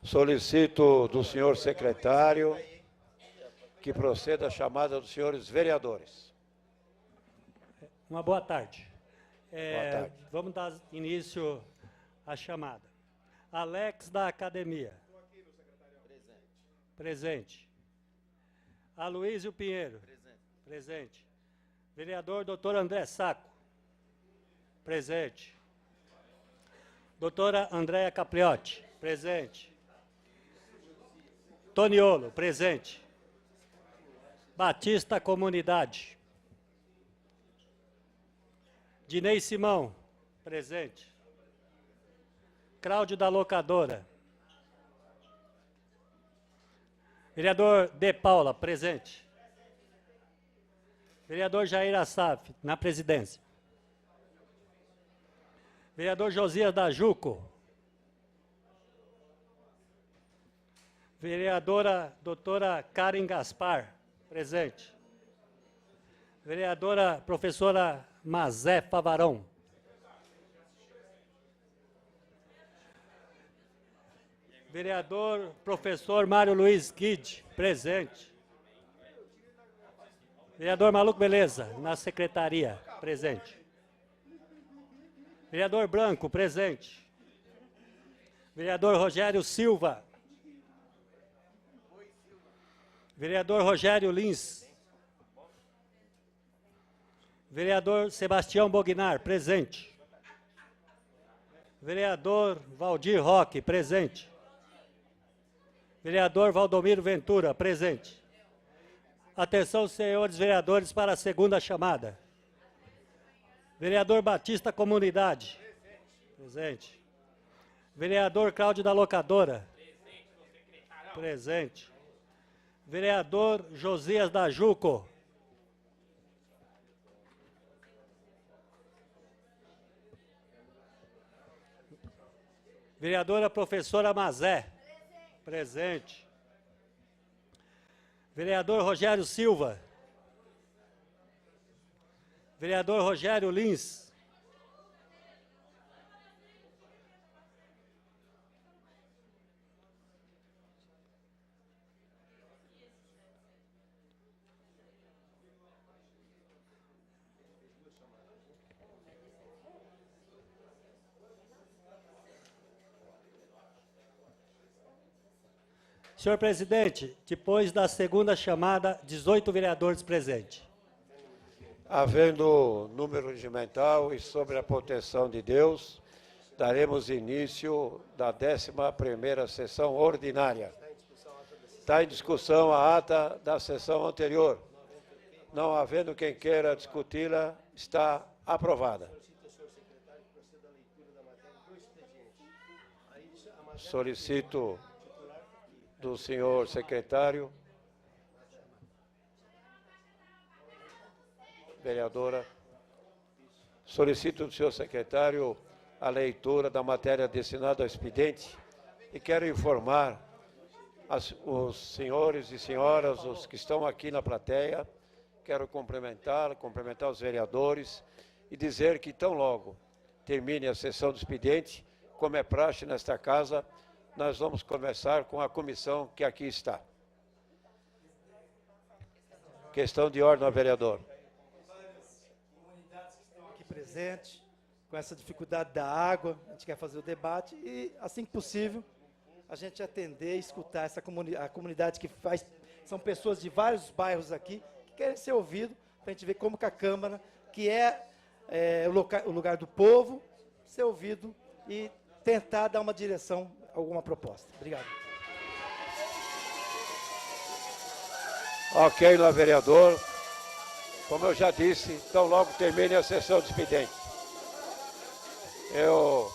Solicito do senhor secretário que proceda a chamada dos senhores vereadores. Uma boa tarde. Boa tarde. Vamos dar início à chamada. Alex, da Academia. Presente. Aloísio Pinheiro. Presente. Vereador Dr. André Saco. Presente. Doutora Andréa Capriotti. Presente. Toniolo. Presente. Batista Comunidade. Dinei Simão. Presente. Cláudio da Locadora. Vereador De Paula, presente. Vereador Jair Assaf, na presidência. Vereador Josias da Juco. Vereadora doutora Karen Gaspar, presente. Vereadora professora Mazé Favarão. Vereador professor Mário Luiz Guide, presente. Vereador Maluco Beleza, na secretaria, presente. Vereador Branco, presente. Vereador Rogério Silva. Vereador Rogério Lins. Vereador Sebastião Bognar, presente. Vereador Valdir Roque, presente. Vereador Valdomiro Ventura, presente. Atenção, senhores vereadores, para a segunda chamada. Vereador Batista Comunidade. Presente. Vereador Cláudio da Locadora. Presente. Vereador Josias da Juco. Vereadora professora Mazé. Presente. Vereador Rogério Silva. Vereador Rogério Lins. Senhor presidente, depois da segunda chamada, 18 vereadores presentes. Havendo número regimental e sobre a proteção de Deus, daremos início da 11ª sessão ordinária. Está em discussão a ata da sessão anterior. Não havendo quem queira discuti-la, está aprovada. Solicito do senhor secretário, vereadora, solicito do senhor secretário a leitura da matéria destinada ao expediente e quero informar os senhores e senhoras, os que estão aqui na plateia, quero cumprimentar os vereadores e dizer que tão logo termine a sessão do expediente, como é praxe nesta casa, nós vamos começar com a comissão que aqui está. Questão de ordem ao vereador. Comunidades que estão aqui presentes, com essa dificuldade da água, a gente quer fazer o debate e, assim que possível, a gente atender e escutar a comunidade que faz, são pessoas de vários bairros aqui, que querem ser ouvidos, para a gente ver como que a Câmara, que é o lugar do povo, ser ouvido e tentar dar uma direção, alguma proposta. Obrigado. Ok, no vereador. Como eu já disse, então logo termine a sessão de expediente. Eu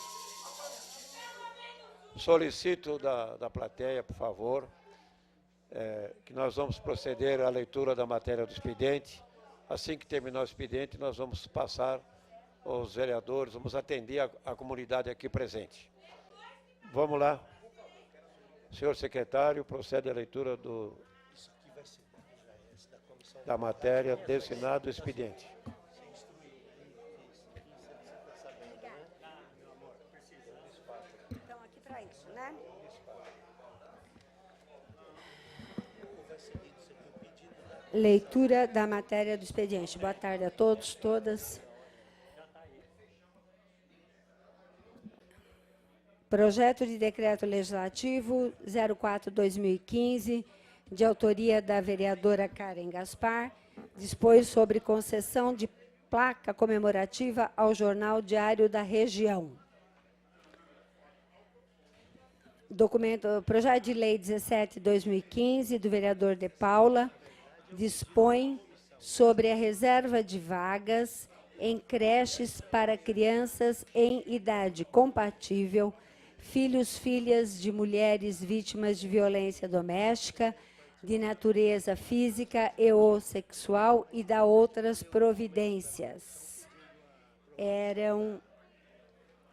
solicito da plateia, por favor, que nós vamos proceder à leitura da matéria do expediente. Assim que terminar o expediente, nós vamos passar os vereadores, vamos atender a comunidade aqui presente. Vamos lá. Senhor secretário, procede à leitura da matéria destinada ao expediente. Então, aqui para isso, né? Leitura da matéria do expediente. Boa tarde a todos, todas. Projeto de Decreto Legislativo 04/2015, de autoria da vereadora Karen Gaspar, dispõe sobre concessão de placa comemorativa ao Jornal Diário da Região. Projeto de Lei 17/2015, do vereador De Paula, dispõe sobre a reserva de vagas em creches para crianças em idade compatível, filhos/filhas de mulheres vítimas de violência doméstica, de natureza física e ou sexual e da outras providências. Eram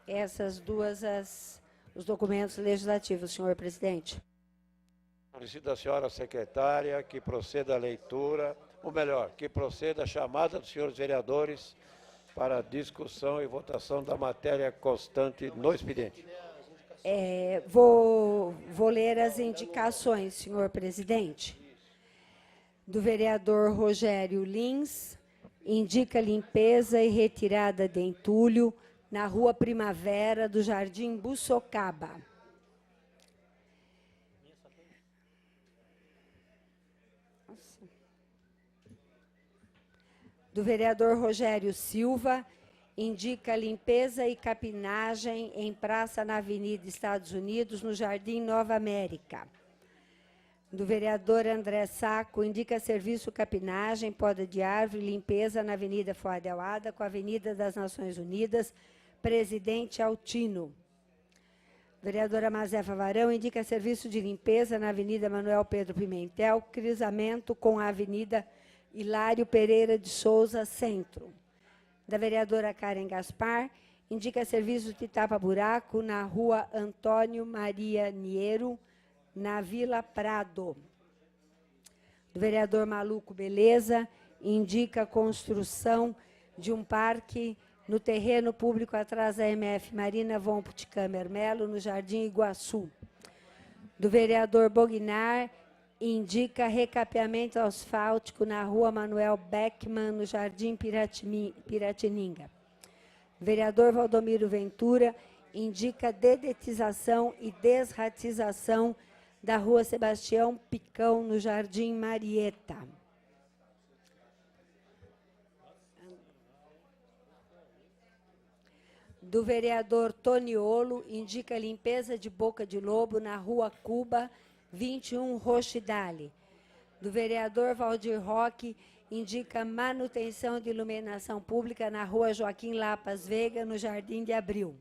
essas duas os documentos legislativos, senhor presidente. Solicito da senhora secretária que proceda a leitura, ou melhor, que proceda a chamada dos senhores vereadores para discussão e votação da matéria constante no expediente. Vou ler as indicações, senhor presidente. Do vereador Rogério Lins, indica limpeza e retirada de entulho na Rua Primavera do Jardim Bussocaba. Do vereador Rogério Silva, indica limpeza e capinagem em praça na Avenida Estados Unidos, no Jardim Nova América. Do vereador André Sacco, indica serviço capinagem, poda de árvore e limpeza na Avenida Fuad El-Ada com a Avenida das Nações Unidas, Presidente Altino. Vereadora Mazefa Varão, indica serviço de limpeza na Avenida Manuel Pedro Pimentel, cruzamento com a Avenida Hilário Pereira de Souza, Centro. Da vereadora Karen Gaspar, indica serviço de tapa-buraco na Rua Antônio Maria Niero, na Vila Prado. Do vereador Maluco Beleza, indica construção de um parque no terreno público atrás da MF Marina Von Puttkamer Melo, no Jardim Iguaçu. Do vereador Bognar, indica recapeamento asfáltico na Rua Manuel Beckmann, no Jardim Piratininga. Vereador Valdomiro Ventura, indica dedetização e desratização da Rua Sebastião Picão, no Jardim Marieta. Do vereador Toniolo, indica limpeza de boca de lobo na Rua Cuba, 21 Rochidale. Do vereador Valdir Roque, indica manutenção de iluminação pública na Rua Joaquim Lapas Veiga, no Jardim de Abril.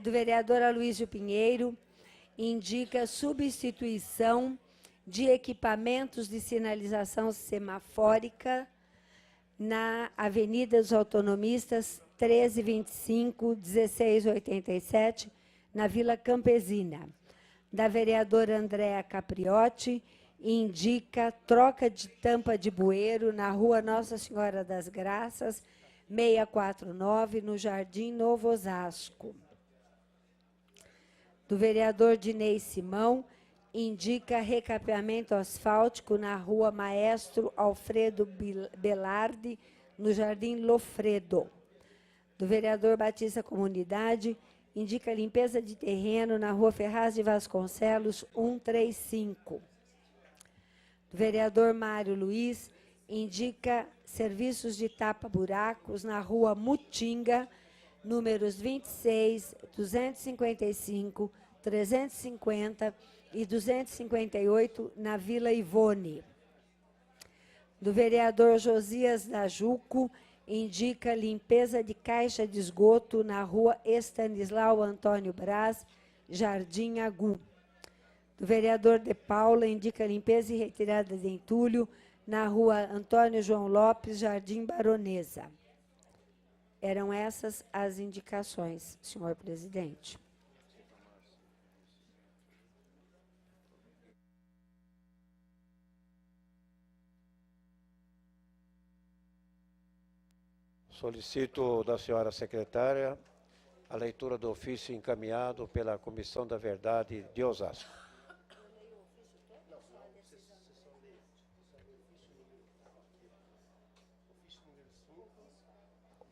Do vereador Aloysio Pinheiro, indica substituição de equipamentos de sinalização semafórica na Avenida dos Autonomistas, 1325, 1687, na Vila Campesina. Da vereadora Andréa Capriotti, indica troca de tampa de bueiro na Rua Nossa Senhora das Graças, 649, no Jardim Novo Osasco. Do vereador Dinei Simão, indica recapeamento asfáltico na Rua Maestro Alfredo Belardi, no Jardim Lofredo. Do vereador Batista Comunidade, indica limpeza de terreno na Rua Ferraz de Vasconcelos, 135. Do vereador Mário Luiz, indica serviços de tapa-buracos na Rua Mutinga, números 26, 255, 350 e 258, na Vila Ivone. Do vereador Josias Dajuco, indica limpeza de caixa de esgoto na Rua Estanislau Antônio Braz, Jardim Agu. Do vereador De Paula, indica limpeza e retirada de entulho na Rua Antônio João Lopes, Jardim Baronesa. Eram essas as indicações, senhor presidente. Solicito da senhora secretária a leitura do ofício encaminhado pela Comissão da Verdade de Osasco.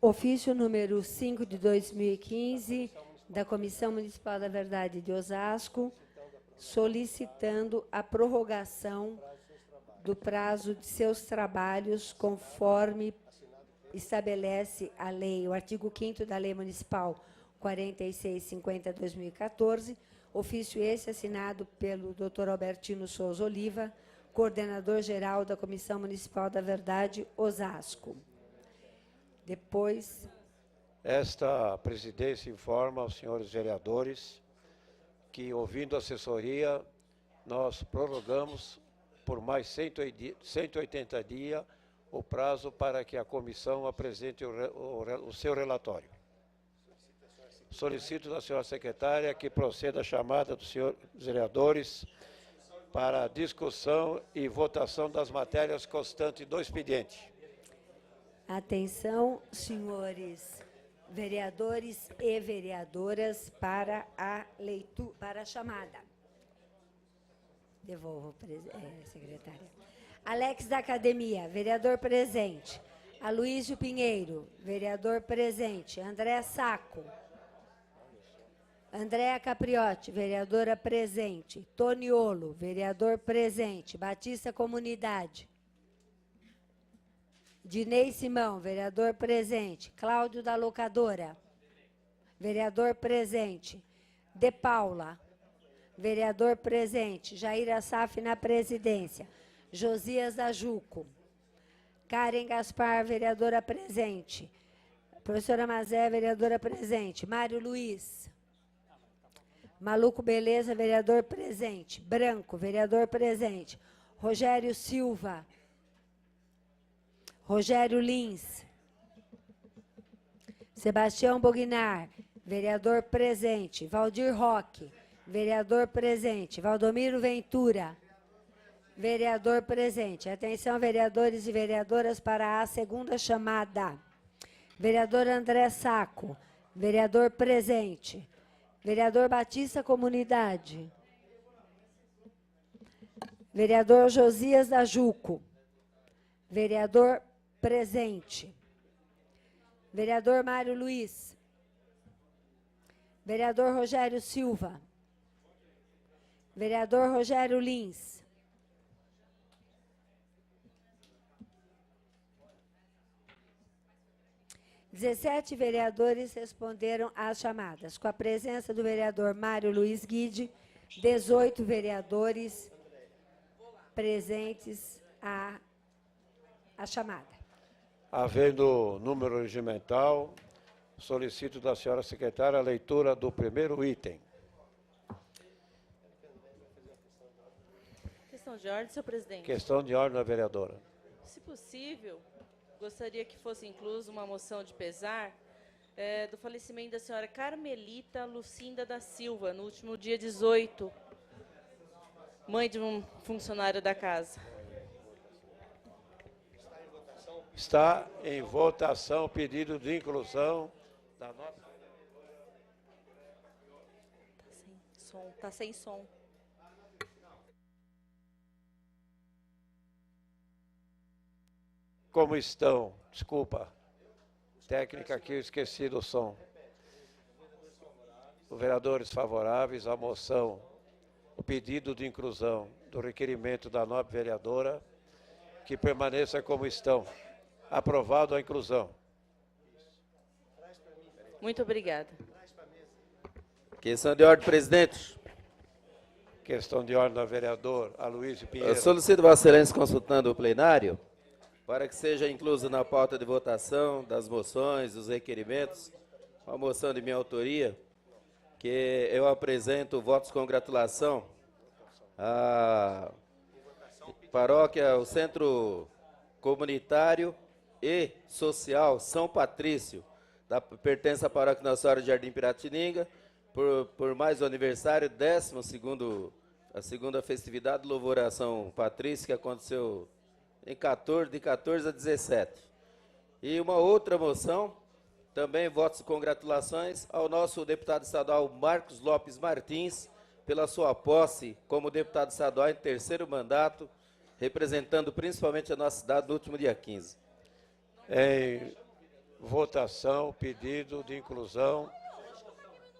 Ofício número 5 de 2015, da Comissão Municipal da Verdade de Osasco, solicitando a prorrogação do prazo de seus trabalhos, conforme estabelece a lei, o artigo 5º da Lei Municipal 4650/2014, ofício esse assinado pelo Dr. Albertino Souza Oliva, coordenador-geral da Comissão Municipal da Verdade, Osasco. Depois, esta presidência informa aos senhores vereadores que, ouvindo a assessoria, nós prorrogamos por mais 180 dias o prazo para que a comissão apresente o seu relatório. Solicito da senhora secretária que proceda a chamada dos senhores vereadores para a discussão e votação das matérias constantes do expediente. atenção, senhores vereadores e vereadoras, para a leitura, para a chamada. Devolvo, secretária. Alex da Academia, vereador presente. Aloísio Pinheiro, vereador presente. André Sacco. Andréa Capriotti, vereadora presente. Toniolo, vereador presente. Batista Comunidade. Dinei Simão, vereador presente. Cláudio da Locadora, vereador presente. De Paula, vereador presente. Jair Assaf na presidência. Josias da Juco. Karen Gaspar, vereadora presente. Professora Mazé, vereadora presente. Mário Luiz. Maluco Beleza, vereador presente. Branco, vereador presente. Rogério Silva. Rogério Lins. Sebastião Bognar, vereador presente. Valdir Roque, vereador presente. Valdomiro Ventura, vereador presente. Atenção, vereadores e vereadoras, para a segunda chamada. Vereador André Sacco, vereador presente. Vereador Batista Comunidade. Vereador Josias da Juco, vereador presente. Vereador Mário Luiz. Vereador Rogério Silva. Vereador Rogério Lins. Dezessete vereadores responderam às chamadas. Com a presença do vereador Mário Luiz Guide, 18 vereadores presentes à chamada. Havendo número regimental, solicito da senhora secretária a leitura do primeiro item. Questão de ordem, senhor presidente. Questão de ordem da vereadora. Se possível, gostaria que fosse incluso uma moção de pesar do falecimento da senhora Carmelita Lucinda da Silva, no último dia 18, mãe de um funcionário da casa. Está em votação o pedido de inclusão da nossa... Tá sem som. Como estão? Desculpa. Técnica aqui, eu esqueci do som. Os vereadores favoráveis à moção, o pedido de inclusão do requerimento da nobre vereadora, que permaneça como estão. Aprovado a inclusão. Muito obrigada. Questão de ordem, presidente. Questão de ordem do vereador Aloísio Pinheiro. Eu solicito Vossa Excelência, consultando o plenário, para que seja incluso na pauta de votação das moções, dos requerimentos, uma moção de minha autoria, que eu apresento votos de congratulação à paróquia, o Centro Comunitário e Social São Patrício, pertence à paróquia Nossa Senhora de Jardim Piratininga, por mais o aniversário, 12º, a segunda festividade, Louvor a São Patrício, que aconteceu de 14 a 17. E uma outra moção Também votos de congratulações ao nosso deputado estadual Marcos Lopes Martins, pela sua posse como deputado estadual em terceiro mandato, representando principalmente a nossa cidade no último dia 15. Em votação, pedido de inclusão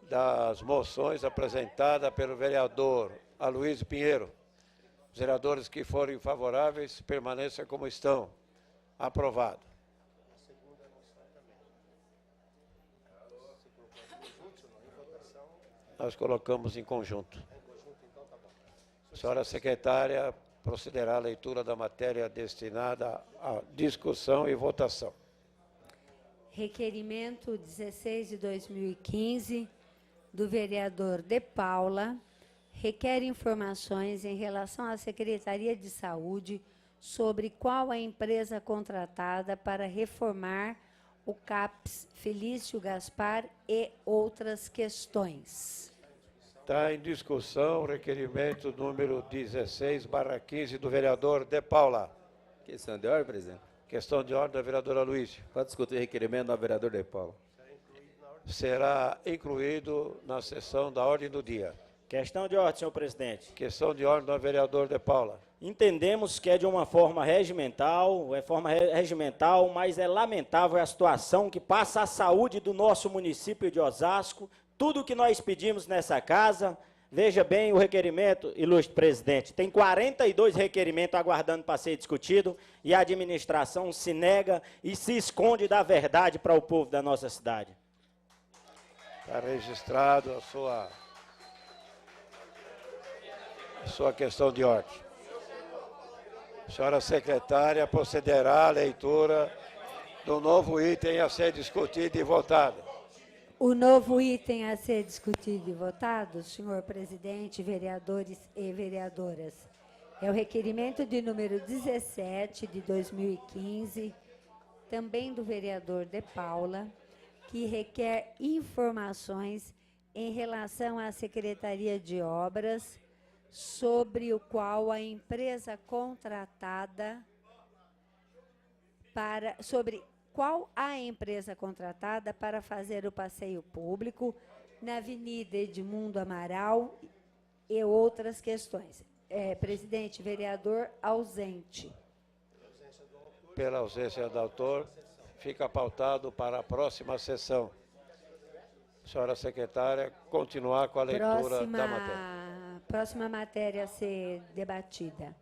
das moções apresentadas pelo vereador Aloysio Pinheiro. Os vereadores que forem favoráveis, permaneçam como estão. Aprovado. Nós colocamos em conjunto. Senhora secretária, procederá à leitura da matéria destinada à discussão e votação. Requerimento 16 de 2015 do vereador De Paula requer informações em relação à Secretaria de Saúde sobre qual a empresa contratada para reformar o CAPS Felício Gaspar e outras questões. Está em discussão o requerimento número 16/15 do vereador De Paula. Questão de ordem, presidente. Questão de ordem da vereadora Aloysio. Pode discutir o requerimento do vereador De Paula. Será incluído na sessão da ordem do dia. Questão de ordem, senhor presidente. Questão de ordem do vereador De Paula. Entendemos que é de uma forma regimental, mas é lamentável a situação que passa a saúde do nosso município de Osasco. Tudo o que nós pedimos nessa casa, veja bem o requerimento, ilustre presidente, tem 42 requerimentos aguardando para ser discutido e a administração se nega e se esconde da verdade para o povo da nossa cidade. Está registrado a sua questão de ordem. Senhora secretária, procederá à leitura do novo item a ser discutido e votado. O novo item a ser discutido e votado, senhor presidente, vereadores e vereadoras, é o requerimento de número 17 de 2015, também do vereador De Paula, que requer informações em relação à Secretaria de Obras, sobre o qual a empresa contratada para fazer o passeio público na Avenida Edmundo Amaral e outras questões. Presidente, vereador ausente. Pela ausência do autor, fica pautado para a próxima sessão. Senhora secretária, continuar com a leitura da matéria. Próxima matéria a ser debatida.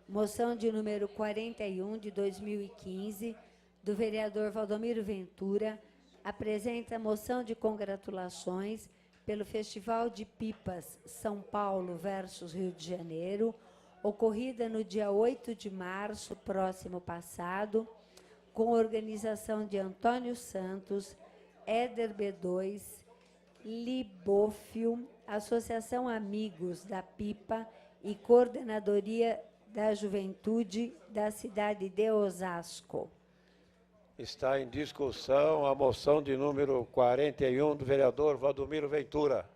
Moção de número 41 de 2015, do vereador Valdomiro Ventura, apresenta moção de congratulações pelo Festival de Pipas São Paulo versus Rio de Janeiro, ocorrida no dia 8 de março, próximo passado, com organização de Antônio Santos, Éder B2, Libófio, Associação Amigos da Pipa e Coordenadoria da Juventude da cidade de Osasco. Está em discussão a moção de número 41 do vereador Valdomiro Ventura.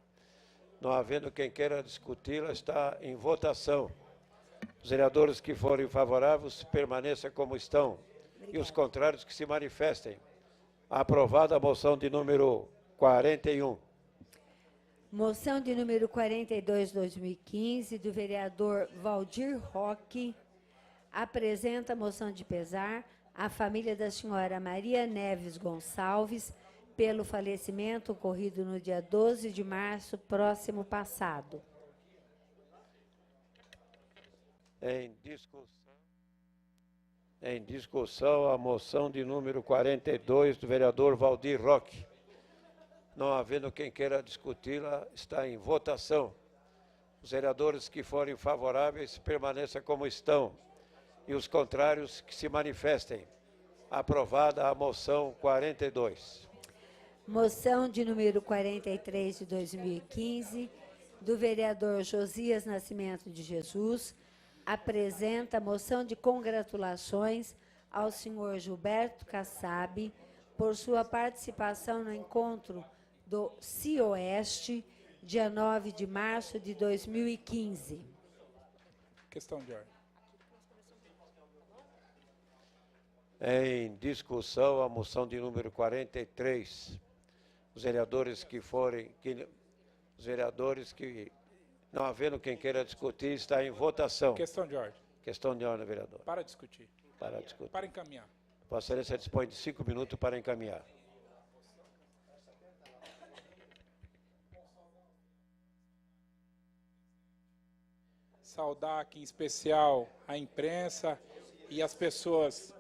Não havendo quem queira discuti-la, está em votação. Os vereadores que forem favoráveis permaneçam como estão. E os contrários que se manifestem. Aprovada a moção de número 41. Moção de número 42, 2015, do vereador Valdir Roque, apresenta moção de pesar à família da senhora Maria Neves Gonçalves pelo falecimento ocorrido no dia 12 de março, próximo passado. Em discussão a moção de número 42 do vereador Valdir Roque. Não havendo quem queira discuti-la, está em votação. Os vereadores que forem favoráveis permaneçam como estão. E os contrários que se manifestem. Aprovada a moção 42. Moção de número 43 de 2015, do vereador Josias Nascimento de Jesus, apresenta moção de congratulações ao senhor Gilberto Kassab por sua participação no encontro do CIOeste, dia 9 de março de 2015. Questão de ordem. Em discussão, a moção de número 43. Os vereadores que não havendo quem queira discutir, está em votação. Questão de ordem. Questão de ordem, vereador. Para discutir. Para discutir. Para encaminhar. Vossa Excelência dispõe de 5 minutos para encaminhar. Saudar aqui em especial a imprensa e as pessoas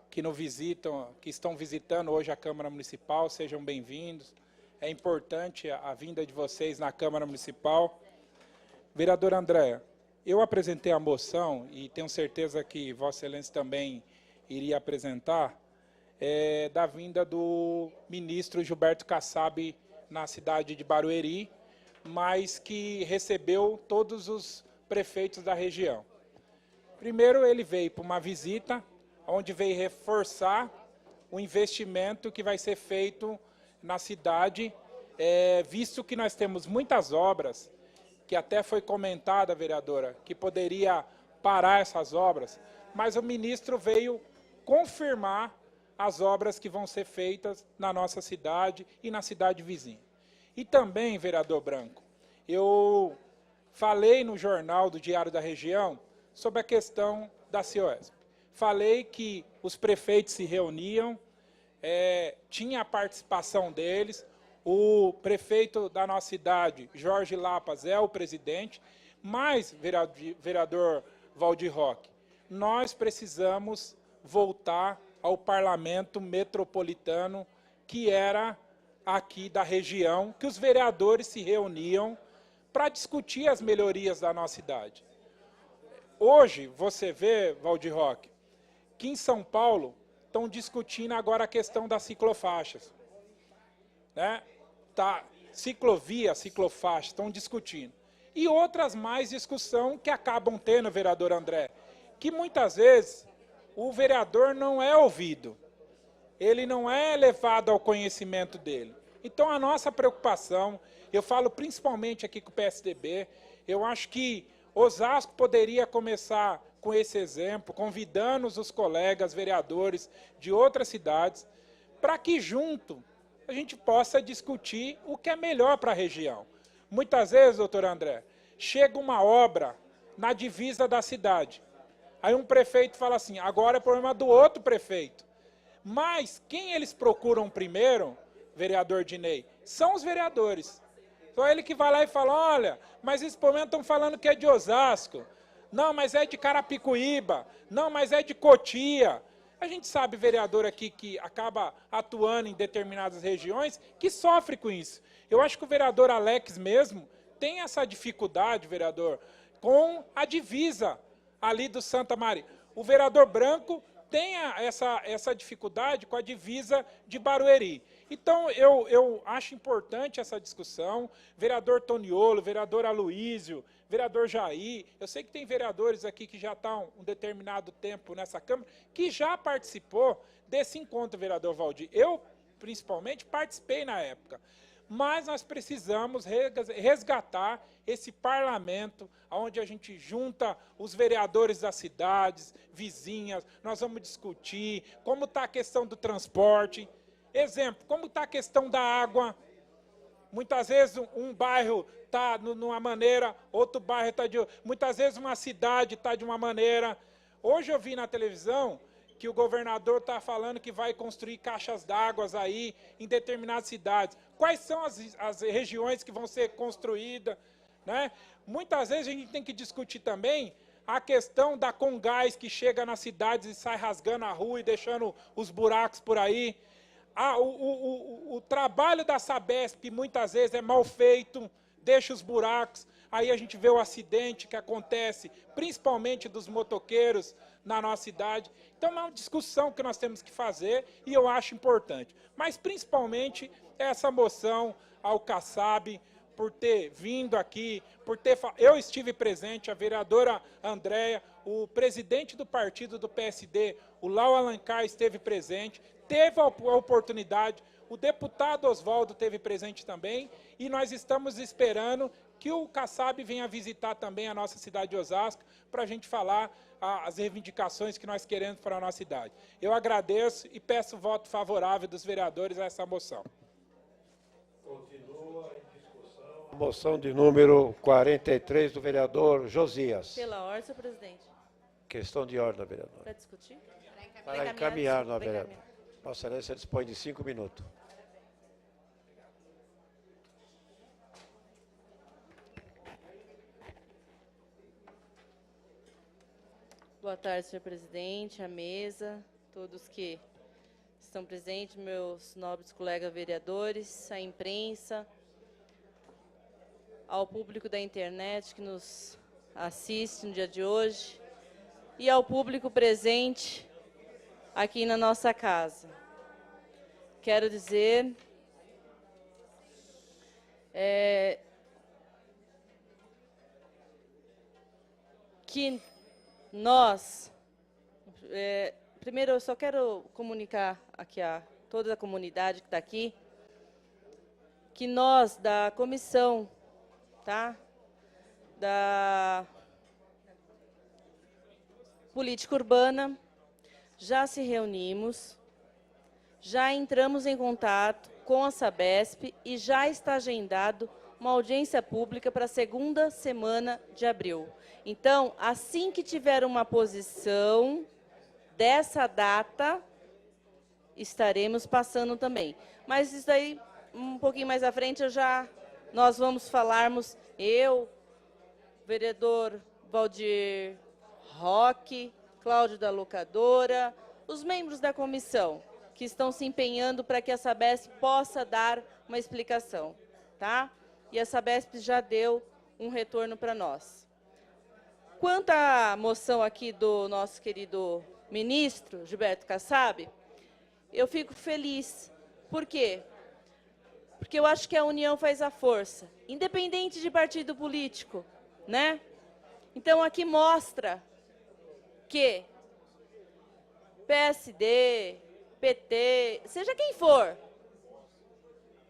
que nos visitam, que estão visitando hoje a Câmara Municipal, sejam bem-vindos. É importante a vinda de vocês na Câmara Municipal. Vereadora Andréa, eu apresentei a moção e tenho certeza que Vossa Excelência também iria apresentar, da vinda do ministro Gilberto Kassab na cidade de Barueri, mas que recebeu todos os prefeitos da região. Primeiro, ele veio para uma visita, onde veio reforçar o investimento que vai ser feito na cidade, visto que nós temos muitas obras, que até foi comentada, vereadora, que poderia parar essas obras, mas o ministro veio confirmar as obras que vão ser feitas na nossa cidade e na cidade vizinha. E também, vereador Branco, eu falei no jornal do Diário da Região sobre a questão da CIOESP. Falei que os prefeitos se reuniam, tinha a participação deles, o prefeito da nossa cidade, Jorge Lapas, é o presidente, mas, vereador Valdir Roque, nós precisamos voltar ao parlamento metropolitano, que era aqui da região, que os vereadores se reuniam para discutir as melhorias da nossa cidade. Hoje, você vê, Valdir Roque, que em São Paulo estão discutindo agora a questão das ciclofaixas. Né? Ciclovia, ciclofaixa, estão discutindo. E outras mais discussão que acabam tendo, vereador André, que muitas vezes o vereador não é ouvido, ele não é levado ao conhecimento dele. Então, a nossa preocupação, eu falo principalmente aqui com o PSDB, eu acho que Osasco poderia começar com esse exemplo, convidando os colegas vereadores de outras cidades, para que junto a gente possa discutir o que é melhor para a região. Muitas vezes, doutor André, chega uma obra na divisa da cidade, aí um prefeito fala assim, agora é problema do outro prefeito. Mas quem eles procuram primeiro, vereador Dinei, são os vereadores. Então ele que vai lá e fala, olha, mas esse problema estão falando que é de Osasco. Não, mas é de Carapicuíba. Não, mas é de Cotia. A gente sabe, vereador aqui, que acaba atuando em determinadas regiões, que sofre com isso. Eu acho que o vereador Alex mesmo tem essa dificuldade, vereador, com a divisa ali do Santa Maria. O vereador Branco tem essa dificuldade com a divisa de Barueri. Então, eu acho importante essa discussão. Vereador Toniolo, vereador Aloísio, vereador Jair, eu sei que tem vereadores aqui que já estão um determinado tempo nessa Câmara, que já participou desse encontro, vereador Valdir. Eu, principalmente, participei na época. Mas nós precisamos resgatar esse parlamento, onde a gente junta os vereadores das cidades, vizinhas, nós vamos discutir como está a questão do transporte. Exemplo, como está a questão da água? Muitas vezes um bairro está numa maneira, outro bairro está de outra. Muitas vezes uma cidade está de uma maneira. Hoje eu vi na televisão que o governador está falando que vai construir caixas d'água aí em determinadas cidades. Quais são as regiões que vão ser construídas? Né? Muitas vezes a gente tem que discutir também a questão da Congás que chega nas cidades e sai rasgando a rua e deixando os buracos por aí. O trabalho da Sabesp muitas vezes é mal feito, deixa os buracos, aí a gente vê o acidente que acontece, principalmente dos motoqueiros na nossa cidade. Então é uma discussão que nós temos que fazer e eu acho importante. Mas principalmente essa moção ao Kassab, por ter vindo aqui, eu estive presente, a vereadora Andréa, o presidente do partido do PSD, o Lau Alencar esteve presente, teve a oportunidade, O deputado Oswaldo esteve presente também e nós estamos esperando que o Kassab venha visitar também a nossa cidade de Osasco para a gente falar as reivindicações que nós queremos para a nossa cidade. Eu agradeço e peço o voto favorável dos vereadores a essa moção. Continua em discussão a moção de número 43 do vereador Josias. Pela ordem, senhor presidente. Questão de ordem, vereador. Para discutir? Para encaminhar, vereador. Vossa Excelência dispõe de 5 minutos. Boa tarde, senhor presidente, a mesa, todos que estão presentes, meus nobres colegas vereadores, a imprensa, ao público da internet que nos assiste no dia de hoje e ao público presente aqui na nossa casa. Quero dizer que nós, primeiro eu só quero comunicar aqui a toda a comunidade que está aqui, que nós da comissão, tá, da política urbana, já se reunimos, já entramos em contato com a Sabesp e já está agendado uma audiência pública para a segunda semana de abril. Então, assim que tiver uma posição dessa data, estaremos passando também. Mas isso aí, um pouquinho mais à frente, nós vamos falarmos, eu, vereador Valdir Roque, Cláudio da Locadora, os membros da comissão, que estão se empenhando para que a Sabesp possa dar uma explicação, tá? E a Sabesp já deu um retorno para nós. Quanto à moção aqui do nosso querido ministro, Gilberto Kassab, eu fico feliz. Por quê? Porque eu acho que a união faz a força, independente de partido político, né? Então, aqui mostra que PSD, PT, seja quem for,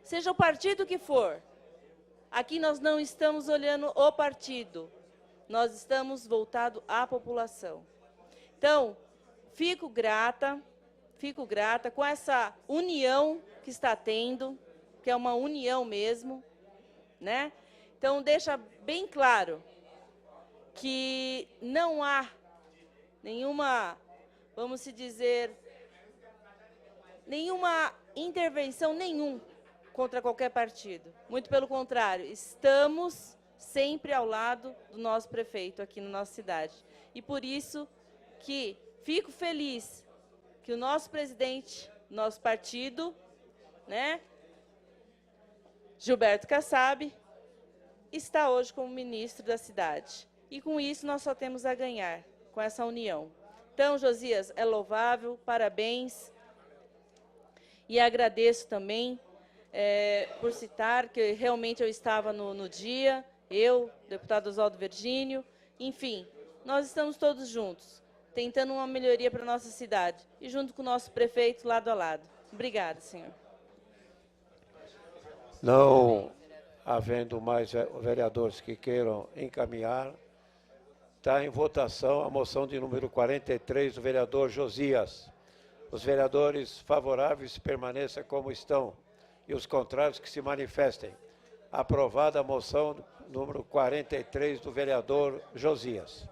seja o partido que for, aqui nós não estamos olhando o partido, nós estamos voltados à população. Então, fico grata com essa união que está tendo, que é uma união mesmo, né? Então, deixa bem claro que não há nenhuma, vamos se dizer, nenhuma intervenção contra qualquer partido. Muito pelo contrário, estamos sempre ao lado do nosso prefeito aqui na nossa cidade. E por isso que fico feliz que o nosso presidente, nosso partido, né, Gilberto Kassab, está hoje como ministro da cidade. E com isso nós só temos a ganhar, com essa união. Então, Josias, é louvável, parabéns. E agradeço também por citar que realmente eu estava no dia, eu, deputado Oswaldo Virgínio, enfim, nós estamos todos juntos, tentando uma melhoria para a nossa cidade, e junto com o nosso prefeito, lado a lado. Obrigada, senhor. Não havendo mais vereadores que queiram encaminhar, está em votação a moção de número 43 do vereador Josias. Os vereadores favoráveis permaneçam como estão e os contrários que se manifestem. Aprovada a moção número 43 do vereador Josias.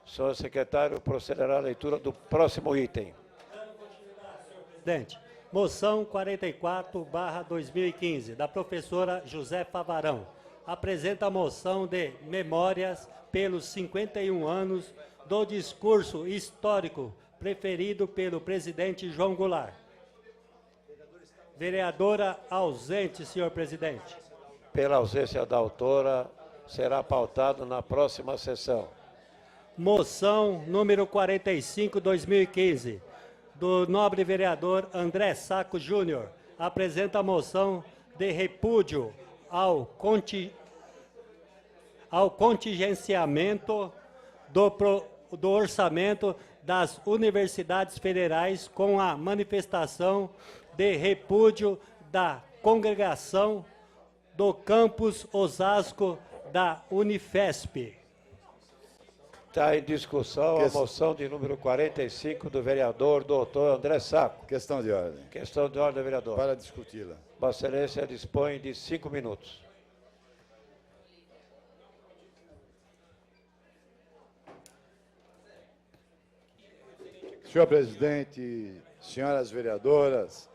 O senhor secretário procederá à leitura do próximo item. Presidente, moção 44/2015, da professora Josefa Varão. Apresenta a moção de memórias pelos 51 anos do discurso histórico preferido pelo presidente João Goulart. Vereadora ausente, senhor presidente. Pela ausência da autora, será pautado na próxima sessão. Moção número 45/2015, do nobre vereador André Saco Júnior. Apresenta a moção de repúdio ao contingenciamento do orçamento das universidades federais com a manifestação de repúdio da congregação do campus Osasco da Unifesp. Está em discussão a moção de número 45 do vereador doutor André Sacco. Questão de ordem. Questão de ordem, vereador. Para discuti-la. Vossa Excelência dispõe de 5 minutos. Senhor presidente, senhoras vereadoras,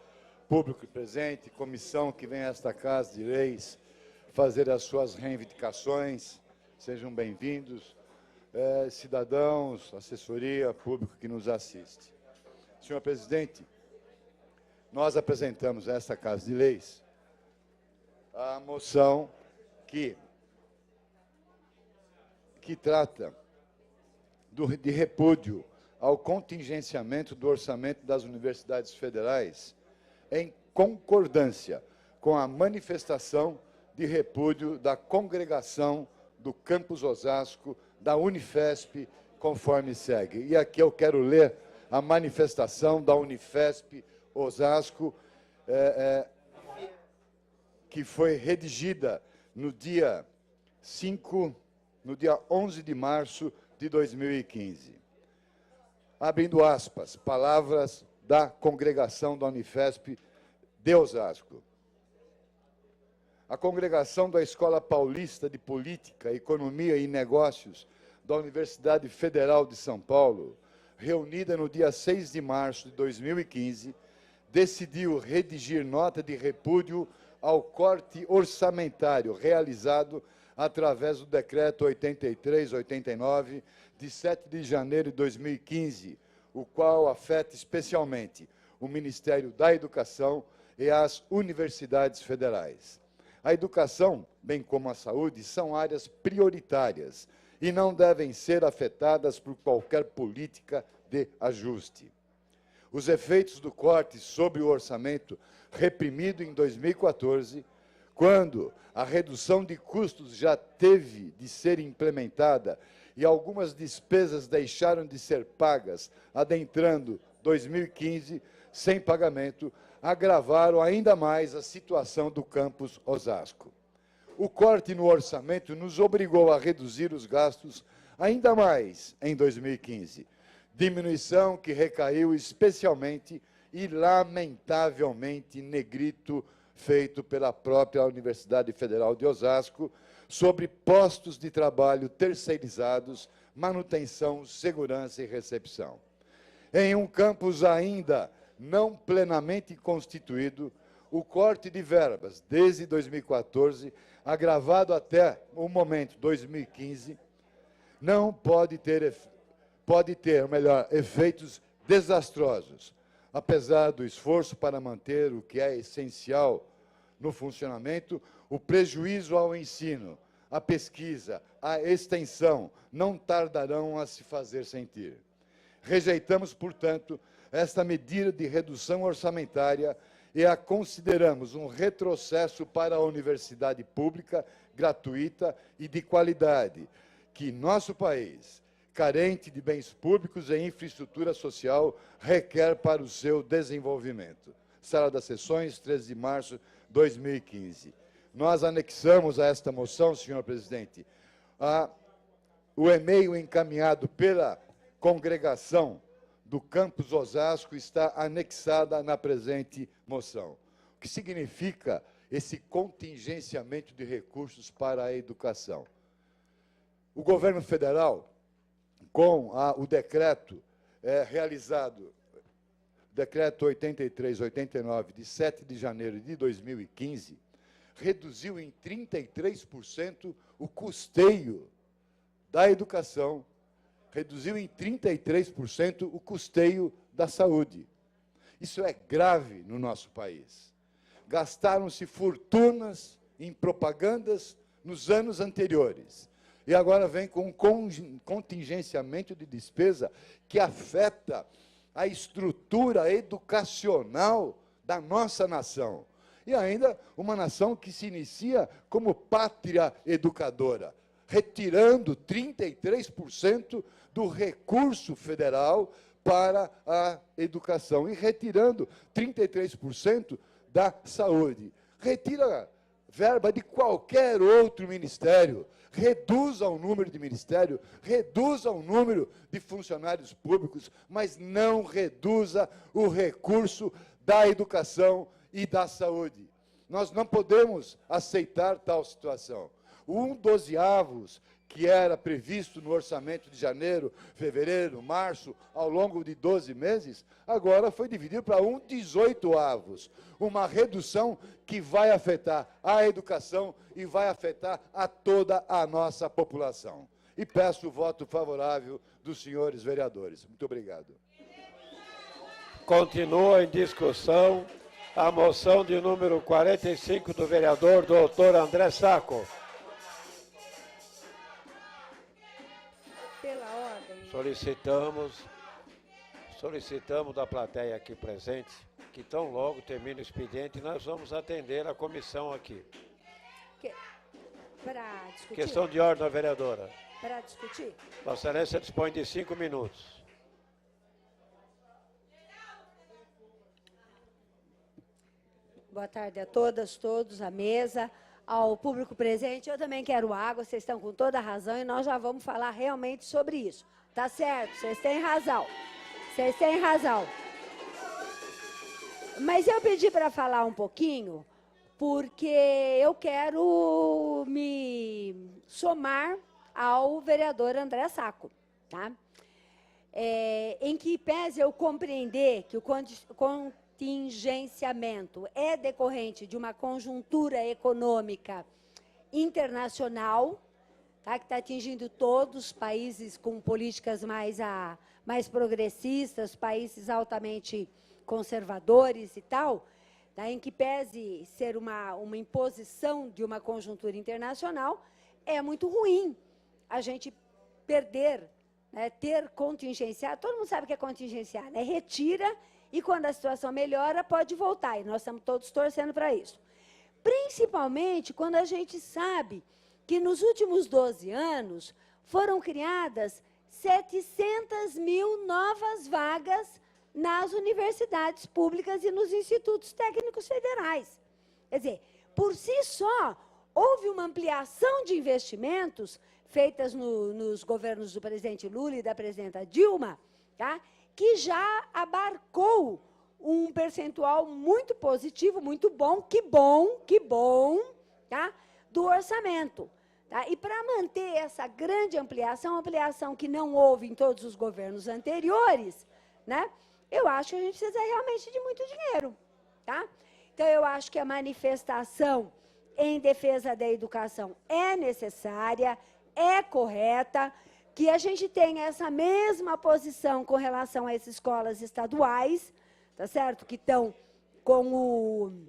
público presente, comissão que vem a esta Casa de Leis fazer as suas reivindicações, sejam bem-vindos, cidadãos, assessoria, público que nos assiste. Senhor presidente, nós apresentamos a esta Casa de Leis a moção que trata de repúdio ao contingenciamento do orçamento das universidades federais, em concordância com a manifestação de repúdio da congregação do campus Osasco, da Unifesp, conforme segue. E aqui eu quero ler a manifestação da Unifesp Osasco, que foi redigida no dia 11 de março de 2015. Abrindo aspas, palavras da congregação da Unifesp de Osasco. A congregação da Escola Paulista de Política, Economia e Negócios da Universidade Federal de São Paulo, reunida no dia 6 de março de 2015, decidiu redigir nota de repúdio ao corte orçamentário realizado através do Decreto 83/89, de 7 de janeiro de 2015, o qual afeta especialmente o Ministério da Educação e as universidades federais. A educação, bem como a saúde, são áreas prioritárias e não devem ser afetadas por qualquer política de ajuste. Os efeitos do corte sobre o orçamento reprimido em 2014, quando a redução de custos já teve de ser implementada e algumas despesas deixaram de ser pagas, adentrando 2015 sem pagamento, agravaram ainda mais a situação do campus Osasco. O corte no orçamento nos obrigou a reduzir os gastos ainda mais em 2015, diminuição que recaiu especialmente e lamentavelmente negrito feito pela própria Universidade Federal de Osasco, sobre postos de trabalho terceirizados, manutenção, segurança e recepção. Em um campus ainda não plenamente constituído, o corte de verbas desde 2014, agravado até o momento 2015, não pode ter efeitos desastrosos, apesar do esforço para manter o que é essencial no funcionamento. O prejuízo ao ensino, a pesquisa, a extensão não tardarão a se fazer sentir. Rejeitamos, portanto, esta medida de redução orçamentária e a consideramos um retrocesso para a universidade pública, gratuita e de qualidade, que nosso país, carente de bens públicos e infraestrutura social, requer para o seu desenvolvimento. Sala das Sessões, 13 de março de 2015. Nós anexamos a esta moção, senhor presidente, o e-mail encaminhado pela congregação do campus Osasco está anexada na presente moção. O que significa esse contingenciamento de recursos para a educação? O governo federal, com o decreto realizado, decreto 83/89, de 7 de janeiro de 2015, reduziu em 33% o custeio da educação, reduziu em 33% o custeio da saúde. Isso é grave no nosso país. Gastaram-se fortunas em propagandas nos anos anteriores. E agora vem com um contingenciamento de despesa que afeta a estrutura educacional da nossa nação. E ainda uma nação que se inicia como pátria educadora, retirando 33% do recurso federal para a educação e retirando 33% da saúde. Retira verba de qualquer outro ministério, reduza o número de ministério, reduza o número de funcionários públicos, mas não reduza o recurso da educação e da saúde. Nós não podemos aceitar tal situação. O 1/12, que era previsto no orçamento de janeiro, fevereiro, março, ao longo de 12 meses, agora foi dividido para 1/18, uma redução que vai afetar a educação e vai afetar a toda a nossa população. E peço o voto favorável dos senhores vereadores. Muito obrigado. Continua em discussão a moção de número 45 do vereador doutor André Sacco. Pela ordem. Solicitamos da plateia aqui presente que tão logo termine o expediente, nós vamos atender a comissão aqui. Para discutir? Questão de ordem, vereadora. Para discutir? Vossa Excelência dispõe de 5 minutos. Boa tarde a todas, todos, à mesa, ao público presente. Eu também quero água, vocês estão com toda a razão e nós já vamos falar realmente sobre isso. Tá certo, vocês têm razão. Vocês têm razão. Mas eu pedi para falar um pouquinho, porque eu quero me somar ao vereador André Sacco, tá? Em que pese eu compreender que o contingenciamento é decorrente de uma conjuntura econômica internacional, tá, que está atingindo todos os países com políticas mais progressistas, países altamente conservadores e tal, tá, em que pese ser uma imposição de uma conjuntura internacional, é muito ruim a gente perder, né, ter contingenciado. Todo mundo sabe o que é contingenciar, né? Retira e, quando a situação melhora, pode voltar. E nós estamos todos torcendo para isso. Principalmente quando a gente sabe que, nos últimos 12 anos, foram criadas 700 mil novas vagas nas universidades públicas e nos institutos técnicos federais. Quer dizer, por si só, houve uma ampliação de investimentos feitas nos governos do presidente Lula e da presidenta Dilma, tá, que já abarcou um percentual muito positivo, muito bom, que bom, tá, do orçamento. Tá? E para manter essa grande ampliação que não houve em todos os governos anteriores, né, eu acho que a gente precisa realmente de muito dinheiro. Tá? Então, eu acho que a manifestação em defesa da educação é necessária, é correta, que a gente tenha essa mesma posição com relação a essas escolas estaduais, tá certo? Que estão com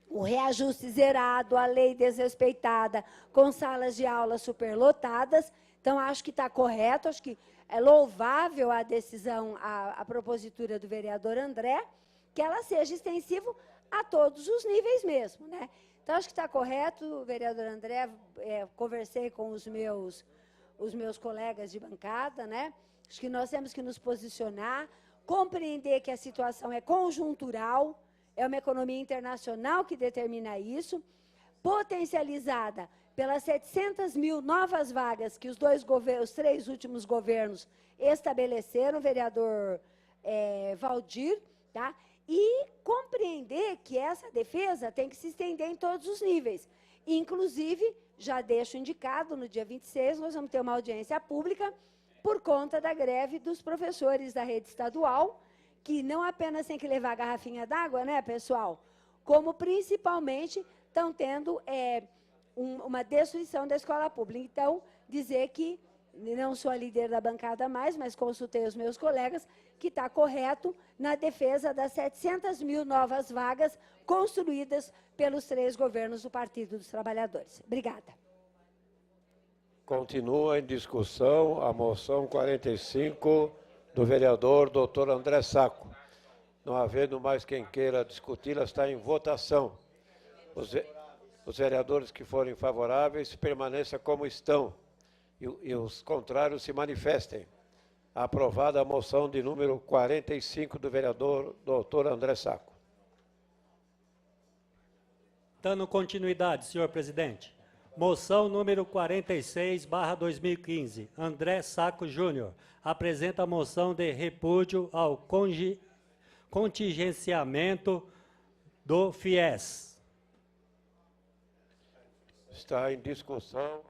o reajuste zerado, a lei desrespeitada, com salas de aula superlotadas. Então, acho que está correto, acho que é louvável a decisão, a propositura do vereador André, que ela seja extensiva a todos os níveis mesmo, né? Então, acho que está correto, vereador André, conversei com os meus colegas de bancada, né? Acho que nós temos que nos posicionar, compreender que a situação é conjuntural, é uma economia internacional que determina isso, potencializada pelas 700 mil novas vagas que os 3 últimos governos estabeleceram, vereador Valdir, tá? E compreender que essa defesa tem que se estender em todos os níveis. Inclusive, já deixo indicado, no dia 26, nós vamos ter uma audiência pública por conta da greve dos professores da rede estadual, que não apenas tem que levar garrafinha d'água, né, pessoal, como principalmente estão tendo uma destruição da escola pública. Então, dizer que, não sou a líder da bancada mais, mas consultei os meus colegas, que está correto na defesa das 700 mil novas vagas construídas pelos 3 governos do Partido dos Trabalhadores. Obrigada. Continua em discussão a moção 45 do vereador doutor André Sacco. Não havendo mais quem queira discuti-la, está em votação. Os vereadores que forem favoráveis permaneçam como estão e os contrários se manifestem. Aprovada a moção de número 45 do vereador doutor André Saco. Dando continuidade, senhor presidente. Moção número 46/2015. André Saco Júnior apresenta a moção de repúdio ao contingenciamento do FIES. Está em discussão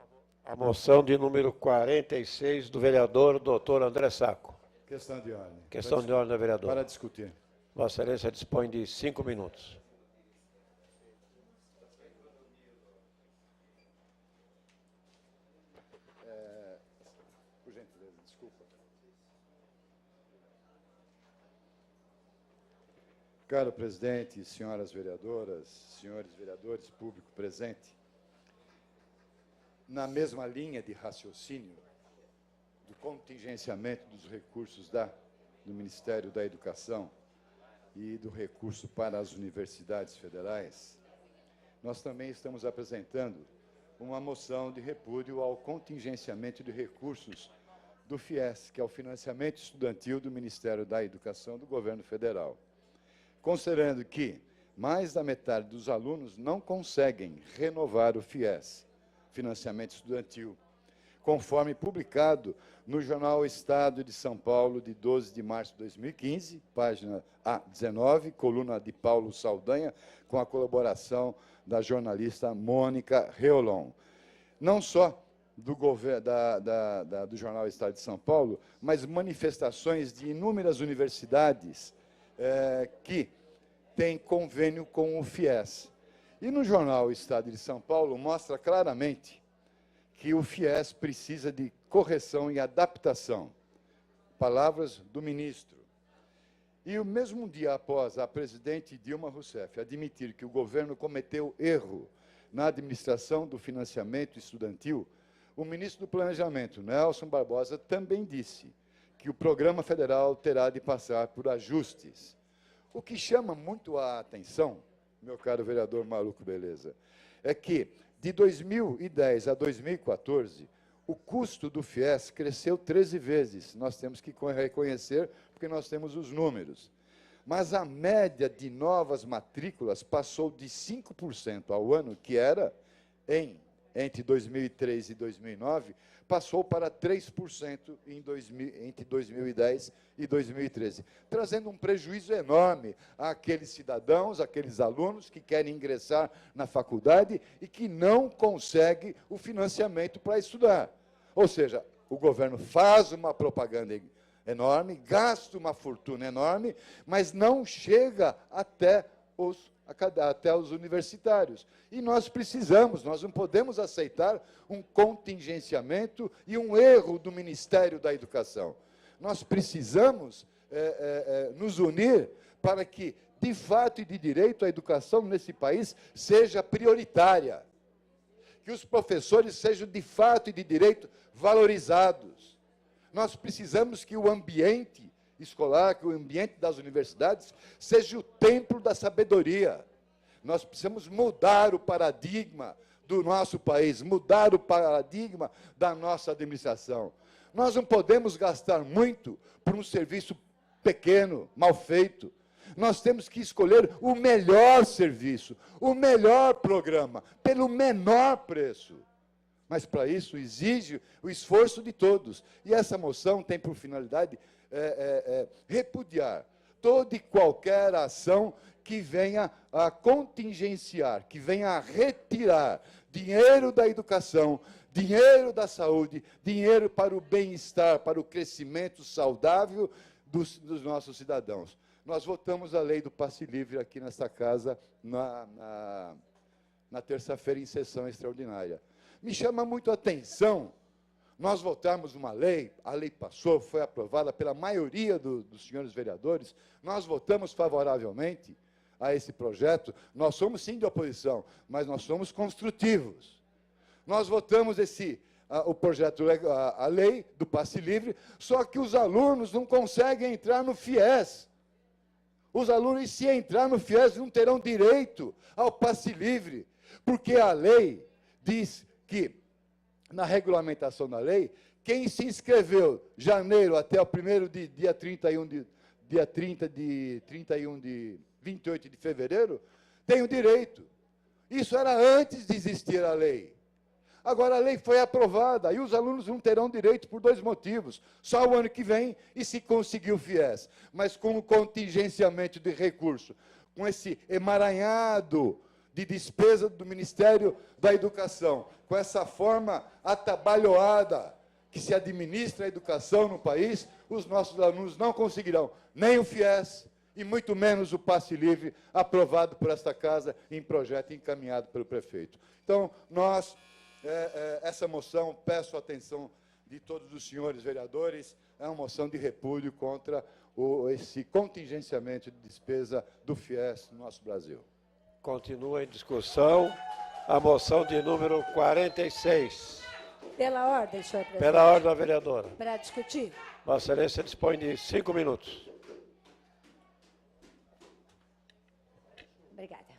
a moção de número 46 do vereador doutor André Saco. Questão de ordem. Questão de ordem, vereador. Para discutir. Vossa Excelência dispõe de 5 minutos. Por gentileza, desculpa. Caro presidente, senhoras vereadoras, senhores vereadores, público presente, na mesma linha de raciocínio do contingenciamento dos recursos do Ministério da Educação e do recurso para as universidades federais, nós também estamos apresentando uma moção de repúdio ao contingenciamento de recursos do FIES, que é o Financiamento Estudantil do Ministério da Educação do Governo Federal. Considerando que mais da metade dos alunos não conseguem renovar o FIES, Financiamento Estudantil, conforme publicado no Jornal Estado de São Paulo, de 12 de março de 2015, página A19, coluna de Paulo Saldanha, com a colaboração da jornalista Mônica Reolon. Não só do Jornal Estado de São Paulo, mas manifestações de inúmeras universidades que têm convênio com o FIES. E no Jornal Estado de São Paulo mostra claramente que o FIES precisa de correção e adaptação. Palavras do ministro. E o mesmo dia após a presidente Dilma Rousseff admitir que o governo cometeu erro na administração do financiamento estudantil, o ministro do Planejamento, Nelson Barbosa, também disse que o programa federal terá de passar por ajustes. O que chama muito a atenção, meu caro vereador Maluco Beleza, é que de 2010 a 2014, o custo do FIES cresceu 13 vezes. Nós temos que reconhecer, porque nós temos os números. Mas a média de novas matrículas passou de 5% ao ano, que era entre 2003 e 2009, passou para 3% entre 2010 e 2013, trazendo um prejuízo enorme àqueles cidadãos, àqueles alunos que querem ingressar na faculdade e que não conseguem o financiamento para estudar. Ou seja, o governo faz uma propaganda enorme, gasta uma fortuna enorme, mas não chega até os universitários. E nós não podemos aceitar um contingenciamento e um erro do Ministério da Educação. Nós precisamos nos unir para que, de fato e de direito, a educação nesse país seja prioritária. Que os professores sejam, de fato e de direito, valorizados. Nós precisamos que o ambiente escolar, que o ambiente das universidades seja o templo da sabedoria. Nós precisamos mudar o paradigma do nosso país, mudar o paradigma da nossa administração. Nós não podemos gastar muito por um serviço pequeno, mal feito. Nós temos que escolher o melhor serviço, o melhor programa, pelo menor preço. Mas, para isso, exige o esforço de todos. E essa moção tem por finalidade repudiar toda e qualquer ação que venha a contingenciar, que venha a retirar dinheiro da educação, dinheiro da saúde, dinheiro para o bem-estar, para o crescimento saudável dos nossos cidadãos. Nós votamos a lei do passe livre aqui nesta casa na terça-feira em sessão extraordinária. Me chama muito a atenção nós votamos uma lei, a lei passou, foi aprovada pela maioria dos senhores vereadores, nós votamos favoravelmente a esse projeto. Nós somos, sim, de oposição, mas nós somos construtivos. Nós votamos o projeto, a lei do passe livre, só que os alunos não conseguem entrar no FIES. Os alunos, se entrar no FIES, não terão direito ao passe livre, porque a lei diz que, na regulamentação da lei, quem se inscreveu janeiro até o primeiro dia 28 de fevereiro, tem o direito. Isso era antes de existir a lei. Agora a lei foi aprovada e os alunos não terão direito por 2 motivos. Só o ano que vem e se conseguir o FIES. Mas com o contingenciamento de recurso, com esse emaranhado de despesa do Ministério da Educação, com essa forma atabalhoada que se administra a educação no país, os nossos alunos não conseguirão nem o FIES e muito menos o passe livre aprovado por esta casa em projeto encaminhado pelo prefeito. Então, nós, essa moção, peço a atenção de todos os senhores vereadores, é uma moção de repúdio contra esse contingenciamento de despesa do FIES no nosso Brasil. Continua em discussão a moção de número 46. Pela ordem, senhor presidente. Pela ordem da vereadora. Para discutir. Vossa Excelência dispõe de 5 minutos. Obrigada.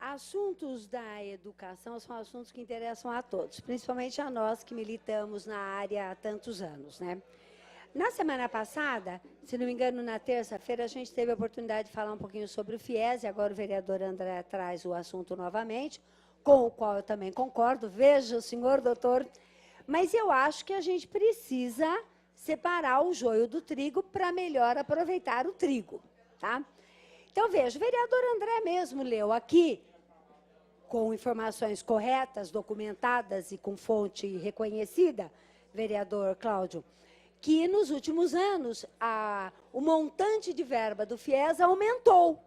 Assuntos da educação são assuntos que interessam a todos, principalmente a nós que militamos na área há tantos anos, né? Na semana passada, se não me engano, na terça-feira, a gente teve a oportunidade de falar um pouquinho sobre o FIES, e agora o vereador André traz o assunto novamente, com o qual eu também concordo. Veja, o senhor doutor, mas eu acho que a gente precisa separar o joio do trigo para melhor aproveitar o trigo, tá? Então, veja, o vereador André mesmo leu aqui, com informações corretas, documentadas e com fonte reconhecida, vereador Cláudio, que nos últimos anos o montante de verba do FIES aumentou.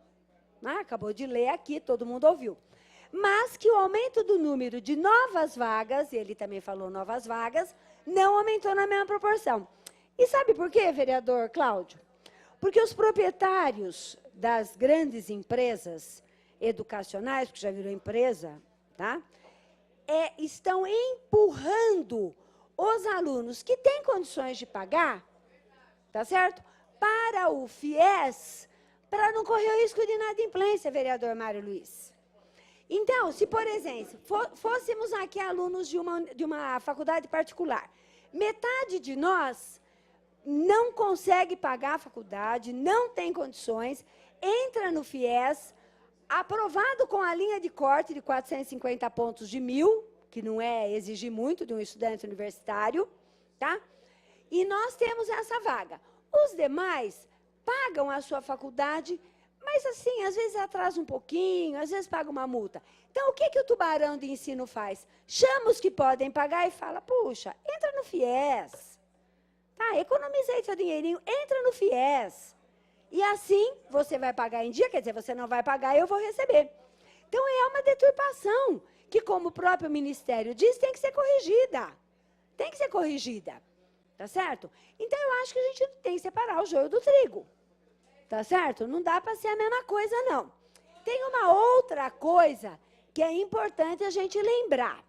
Acabou de ler aqui, todo mundo ouviu. Mas que o aumento do número de novas vagas, e ele também falou novas vagas, não aumentou na mesma proporção. E sabe por quê, vereador Cláudio? Porque os proprietários das grandes empresas educacionais, porque já virou empresa, tá? Estão empurrando os alunos que têm condições de pagar, tá certo? Para o FIES, para não correr o risco de inadimplência, vereador Mário Luiz. Então, se, por exemplo, fôssemos aqui alunos de uma faculdade particular, metade de nós não consegue pagar a faculdade, não tem condições, entra no FIES, aprovado com a linha de corte de 450 pontos de 1.000, que não é exigir muito de um estudante universitário, tá? E nós temos essa vaga. Os demais pagam a sua faculdade, mas assim, às vezes atrasa um pouquinho, às vezes paga uma multa. Então, o que o tubarão de ensino faz? Chama os que podem pagar e fala, puxa, entra no FIES, tá? Economiza aí seu dinheirinho, entra no FIES. E assim, você vai pagar em dia, quer dizer, você não vai pagar e eu vou receber. Então, é uma deturpação que, como o próprio Ministério diz, tem que ser corrigida. Tem que ser corrigida. Tá certo? Então, eu acho que a gente tem que separar o joio do trigo. Tá certo? Não dá para ser a mesma coisa, não. Tem uma outra coisa que é importante a gente lembrar.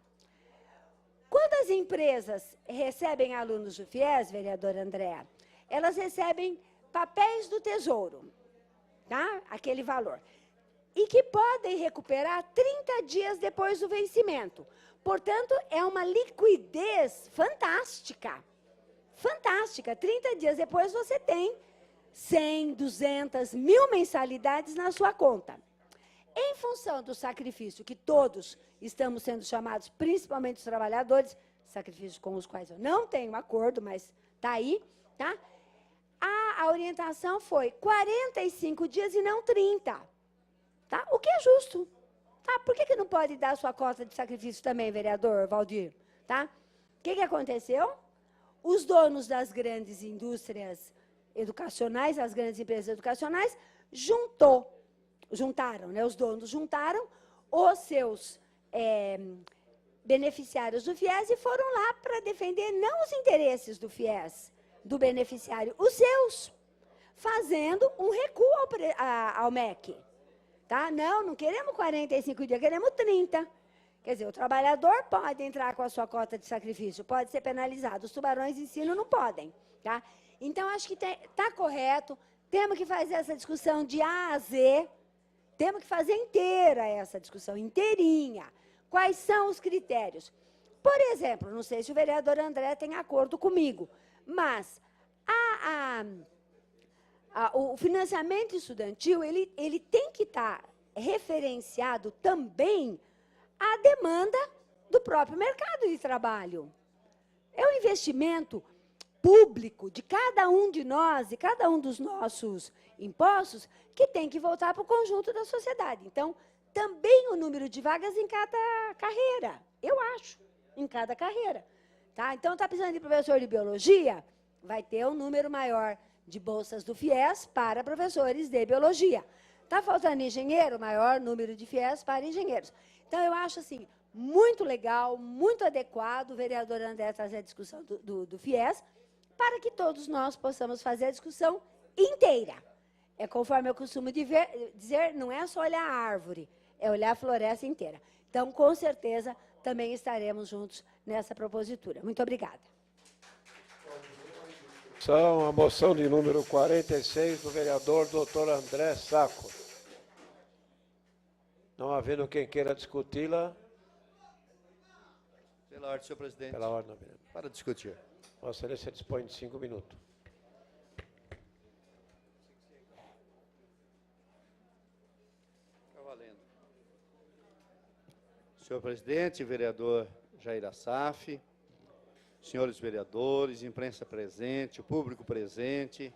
Quando as empresas recebem alunos do FIES, vereador André, elas recebem papéis do Tesouro, tá? Aquele valor. E que podem recuperar 30 dias depois do vencimento. Portanto, é uma liquidez fantástica. Fantástica. 30 dias depois você tem 100, 200, 1.000 mensalidades na sua conta. Em função do sacrifício que todos estamos sendo chamados, principalmente os trabalhadores, sacrifícios com os quais eu não tenho acordo, mas está aí, tá? A orientação foi 45 dias e não 30. Tá? O que é justo. Tá? Por que não pode dar a sua cota de sacrifício também, vereador Valdir? Tá? O que aconteceu? Os donos das grandes indústrias educacionais, as grandes empresas educacionais, juntaram, né? Os donos juntaram os seus beneficiários do FIES e foram lá para defender não os interesses do FIES, do beneficiário, os seus, fazendo um recuo ao MEC. Tá? Não queremos 45 dias, queremos 30. Quer dizer, o trabalhador pode entrar com a sua cota de sacrifício, pode ser penalizado. Os tubarões de ensino não podem. Tá? Então, acho que está correto. Temos que fazer essa discussão de A a Z. Temos que fazer inteira essa discussão, inteirinha. Quais são os critérios? Por exemplo, não sei se o vereador André tem acordo comigo, mas o financiamento estudantil ele tem que estar referenciado também à demanda do próprio mercado de trabalho. É um investimento público de cada um de nós e cada um dos nossos impostos que tem que voltar para o conjunto da sociedade. Então, também o número de vagas em cada carreira, eu acho, em cada carreira. Tá? Então, está precisando de professor de biologia? Vai ter um número maior de bolsas do FIES para professores de biologia. Está faltando engenheiro? Maior número de FIES para engenheiros. Então, eu acho assim, muito legal, muito adequado o vereador André trazer a discussão do FIES, para que todos nós possamos fazer a discussão inteira. É conforme eu costumo dizer, não é só olhar a árvore, é olhar a floresta inteira. Então, com certeza, também estaremos juntos nessa propositura. Muito obrigada. São a moção de número 46 do vereador Dr. André Sacco. Não havendo quem queira discuti-la. Pela ordem, senhor presidente. Pela ordem, vereador. Para discutir. Vossa Excelência dispõe de 5 minutos. Está valendo. Senhor presidente, vereador Jair Assaf, senhores vereadores, imprensa presente, o público presente,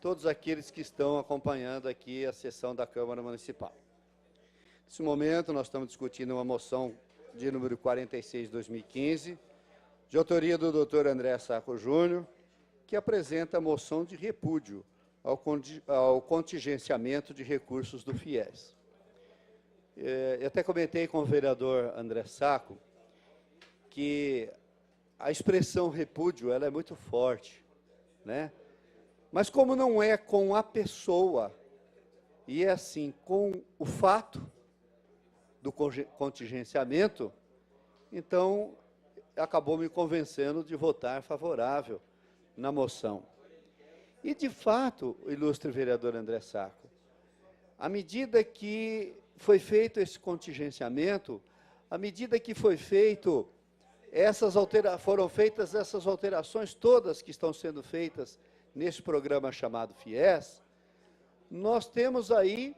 todos aqueles que estão acompanhando aqui a sessão da Câmara Municipal. Nesse momento, nós estamos discutindo uma moção de número 46 de 2015, de autoria do Dr. André Sacco Júnior, que apresenta a moção de repúdio ao contingenciamento de recursos do FIES. Eu até comentei com o vereador André Sacco que a expressão repúdio ela é muito forte, né? Mas como não é com a pessoa, e é assim, com o fato do contingenciamento, então acabou me convencendo de votar favorável na moção. E, de fato, ilustre vereador André Sacco, à medida que foi feito esse contingenciamento, à medida que foi feito foram feitas essas alterações todas que estão sendo feitas nesse programa chamado FIES, nós temos aí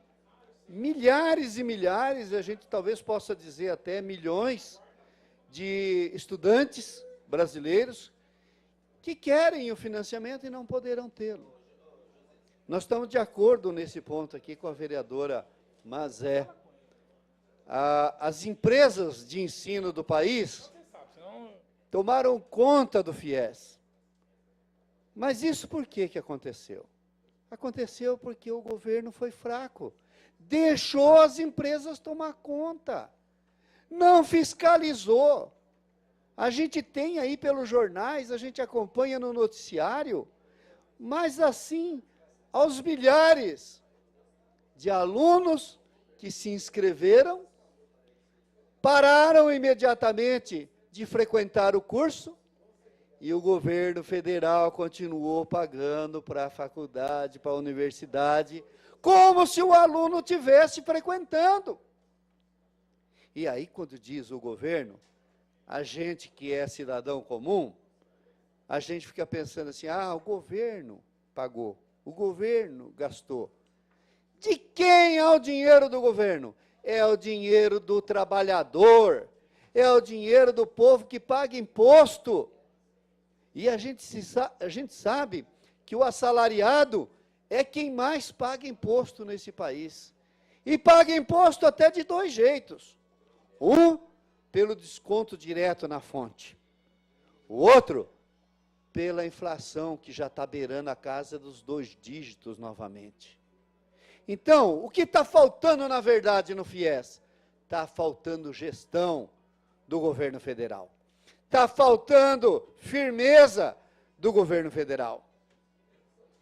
milhares e milhares, a gente talvez possa dizer até milhões, de estudantes brasileiros que querem o financiamento e não poderão tê-lo. Nós estamos de acordo nesse ponto aqui com a vereadora Mazé. As empresas de ensino do país tomaram conta do FIES. Mas isso por que aconteceu? Aconteceu porque o governo foi fraco. Deixou as empresas tomar conta. Não fiscalizou. A gente tem aí pelos jornais, a gente acompanha no noticiário, mas assim, aos milhares de alunos que se inscreveram, pararam imediatamente de frequentar o curso e o governo federal continuou pagando para a faculdade, para a universidade, como se o aluno estivesse frequentando. E aí, quando diz o governo, a gente que é cidadão comum, a gente fica pensando assim, o governo pagou, o governo gastou. De quem é o dinheiro do governo? É o dinheiro do trabalhador, é o dinheiro do povo que paga imposto. E a gente sabe que o assalariado é quem mais paga imposto nesse país. E paga imposto até de 2 jeitos. Um, pelo desconto direto na fonte. O outro, pela inflação, que já está beirando a casa dos 2 dígitos novamente. Então, o que está faltando, na verdade, no FIES? Está faltando gestão do governo federal. Está faltando firmeza do governo federal.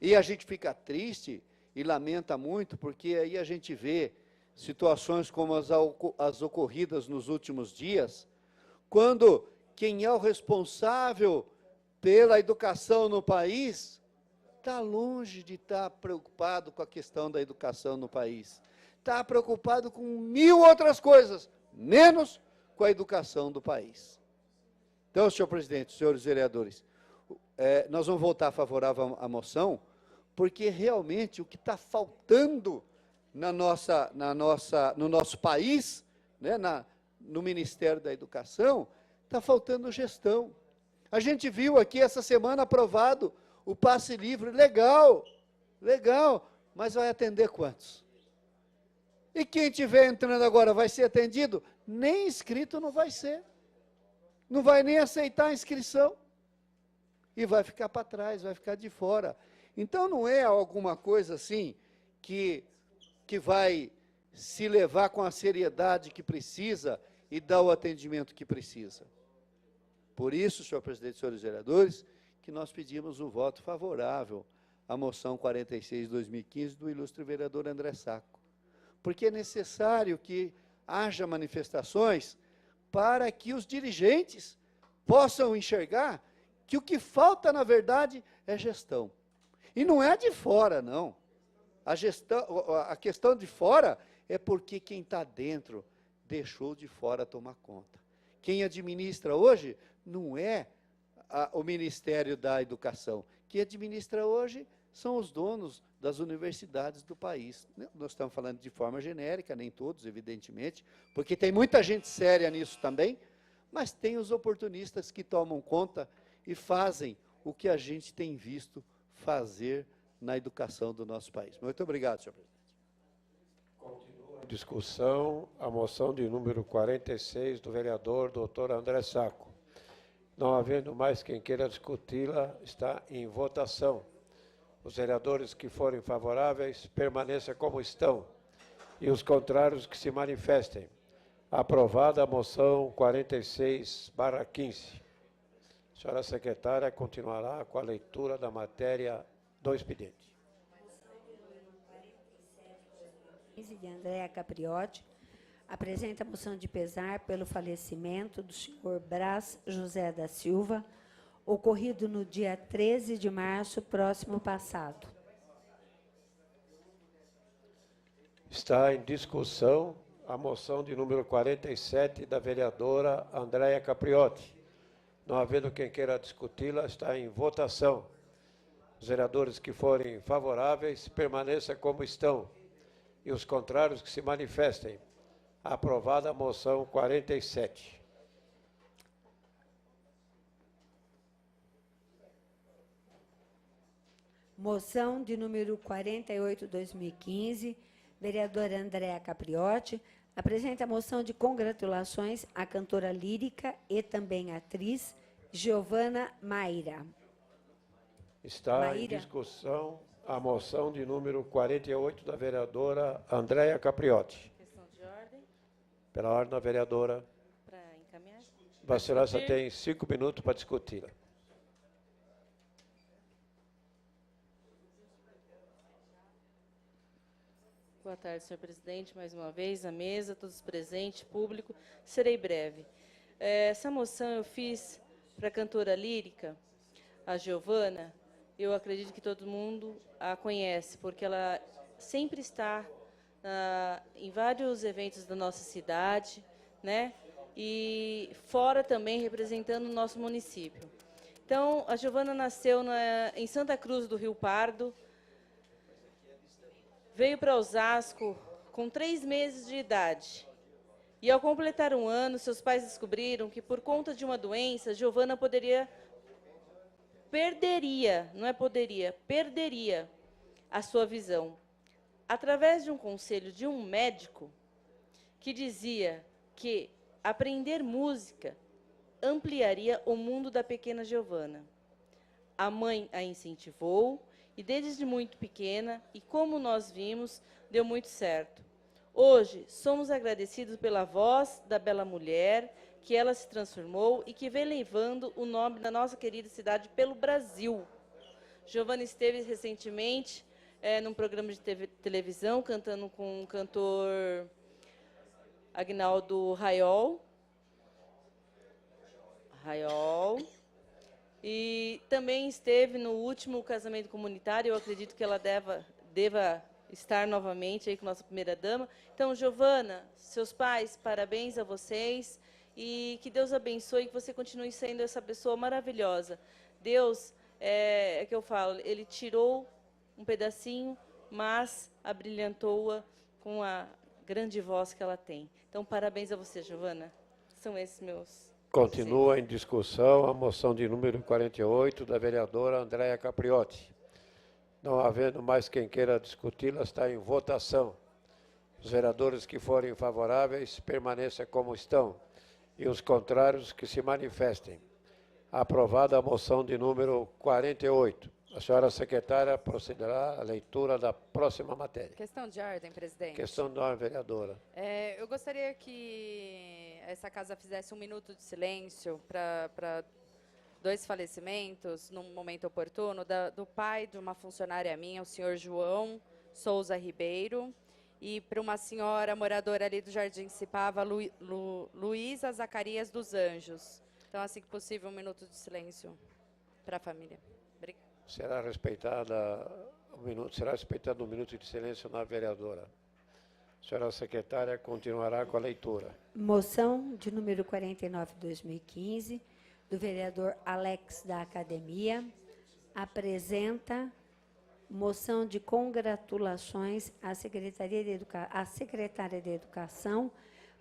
E a gente fica triste e lamenta muito, porque aí a gente vê situações como as ocorridas nos últimos dias, quando quem é o responsável pela educação no país está longe de estar preocupado com a questão da educação no país. Está preocupado com 1000 outras coisas, menos com a educação do país. Então, senhor presidente, senhores vereadores, nós vamos votar favorável à moção, porque realmente o que está faltando no nosso país, né, no Ministério da Educação, está faltando gestão. A gente viu aqui essa semana aprovado o passe livre, legal, mas vai atender quantos? E quem estiver entrando agora vai ser atendido? Nem inscrito não vai ser. Não vai nem aceitar a inscrição. E vai ficar para trás, vai ficar de fora. Então, não é alguma coisa assim que vai se levar com a seriedade que precisa e dar o atendimento que precisa. Por isso, senhor presidente e senhores vereadores, que nós pedimos o voto favorável à moção 46 de 2015 do ilustre vereador André Sacco. Porque é necessário que haja manifestações para que os dirigentes possam enxergar que o que falta, na verdade, é gestão. E não é de fora, não. A questão de fora é porque quem está dentro deixou de fora tomar conta. Quem administra hoje não é o Ministério da Educação. Quem administra hoje são os donos das universidades do país. Nós estamos falando de forma genérica, nem todos, evidentemente, porque tem muita gente séria nisso também, mas tem os oportunistas que tomam conta e fazem o que a gente tem visto fazer na educação do nosso país. Muito obrigado, senhor presidente. Continua a discussão a moção de número 46 do vereador doutor André Sacco. Não havendo mais quem queira discuti-la, está em votação. Os vereadores que forem favoráveis, permaneçam como estão. E os contrários que se manifestem. Aprovada a moção 46/15. A senhora secretária continuará com a leitura da matéria do expediente. De Andréa Capriotti, apresenta a moção de pesar pelo falecimento do senhor Brás José da Silva, ocorrido no dia 13 de março próximo passado. Está em discussão a moção de número 47 da vereadora Andréa Capriotti. Não havendo quem queira discuti-la, está em votação. Os vereadores que forem favoráveis, permaneçam como estão. E os contrários que se manifestem. Aprovada a moção 47. Moção de número 48/2015, vereadora Andréa Capriotti, apresenta a moção de congratulações à cantora lírica e também atriz Giovana Maíra. Está em discussão a moção de número 48 da vereadora Andréa Capriotti. Questão de ordem. Pela ordem da vereadora. Para encaminhar. Vossa Excelência tem 5 minutos para discuti-la. Boa tarde, senhor presidente, mais uma vez, à mesa, todos presentes, público. Serei breve. Essa moção eu fiz para a cantora lírica, a Giovana. Eu acredito que todo mundo a conhece, porque ela sempre está em vários eventos da nossa cidade, né? E fora também, representando o nosso município. Então, a Giovana nasceu em Santa Cruz do Rio Pardo, veio para Osasco com 3 meses de idade. E, ao completar 1 ano, seus pais descobriram que, por conta de uma doença, Giovana perderia a sua visão. Através de um conselho de um médico que dizia que aprender música ampliaria o mundo da pequena Giovana. A mãe a incentivou e desde muito pequena, e como nós vimos, deu muito certo. Hoje, somos agradecidos pela voz da bela mulher, que ela se transformou e que vem levando o nome da nossa querida cidade pelo Brasil. Giovana esteve recentemente num programa de televisão, cantando com o cantor Agnaldo Raiol. E também esteve no último casamento comunitário, eu acredito que ela deva estar novamente aí com nossa primeira-dama. Então, Giovana, seus pais, parabéns a vocês e que Deus abençoe e que você continue sendo essa pessoa maravilhosa. Deus, é que eu falo, Ele tirou um pedacinho, mas abrilhantou-a com a grande voz que ela tem. Então, parabéns a você, Giovana. São esses meus... Continua em discussão a moção de número 48 da vereadora Andréa Capriotti. Não havendo mais quem queira discuti-la, está em votação. Os vereadores que forem favoráveis, permaneçam como estão. E os contrários, que se manifestem. Aprovada a moção de número 48. A senhora secretária procederá à leitura da próxima matéria. Questão de ordem, presidente. Questão de ordem, vereadora. Eu gostaria que essa casa fizesse um minuto de silêncio para 2 falecimentos, num momento oportuno, do pai de uma funcionária minha, o senhor João Souza Ribeiro, e para uma senhora moradora ali do Jardim Cipava, Luísa Zacarias dos Anjos. Então, assim que possível, um minuto de silêncio para a família. Obrigada. Será respeitado um minuto de silêncio na vereadora. A senhora secretária continuará com a leitura. Moção de número 49/2015, do vereador Alex da Academia, apresenta moção de congratulações à secretária de Educação,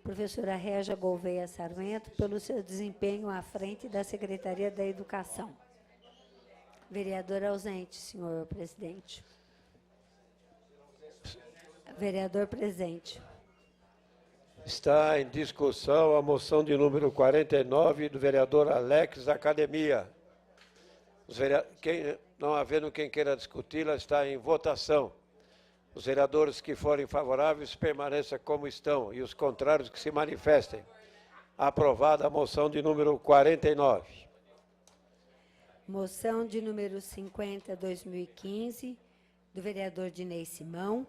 professora Régia Gouveia Sarmento, pelo seu desempenho à frente da Secretaria da Educação. Vereador ausente, senhor presidente. Vereador presente. Está em discussão a moção de número 49 do vereador Alex da Academia. Não havendo quem queira discuti-la, está em votação. Os vereadores que forem favoráveis permaneçam como estão e os contrários que se manifestem. Aprovada a moção de número 49. Moção de número 50/2015, do vereador Dinei Simão,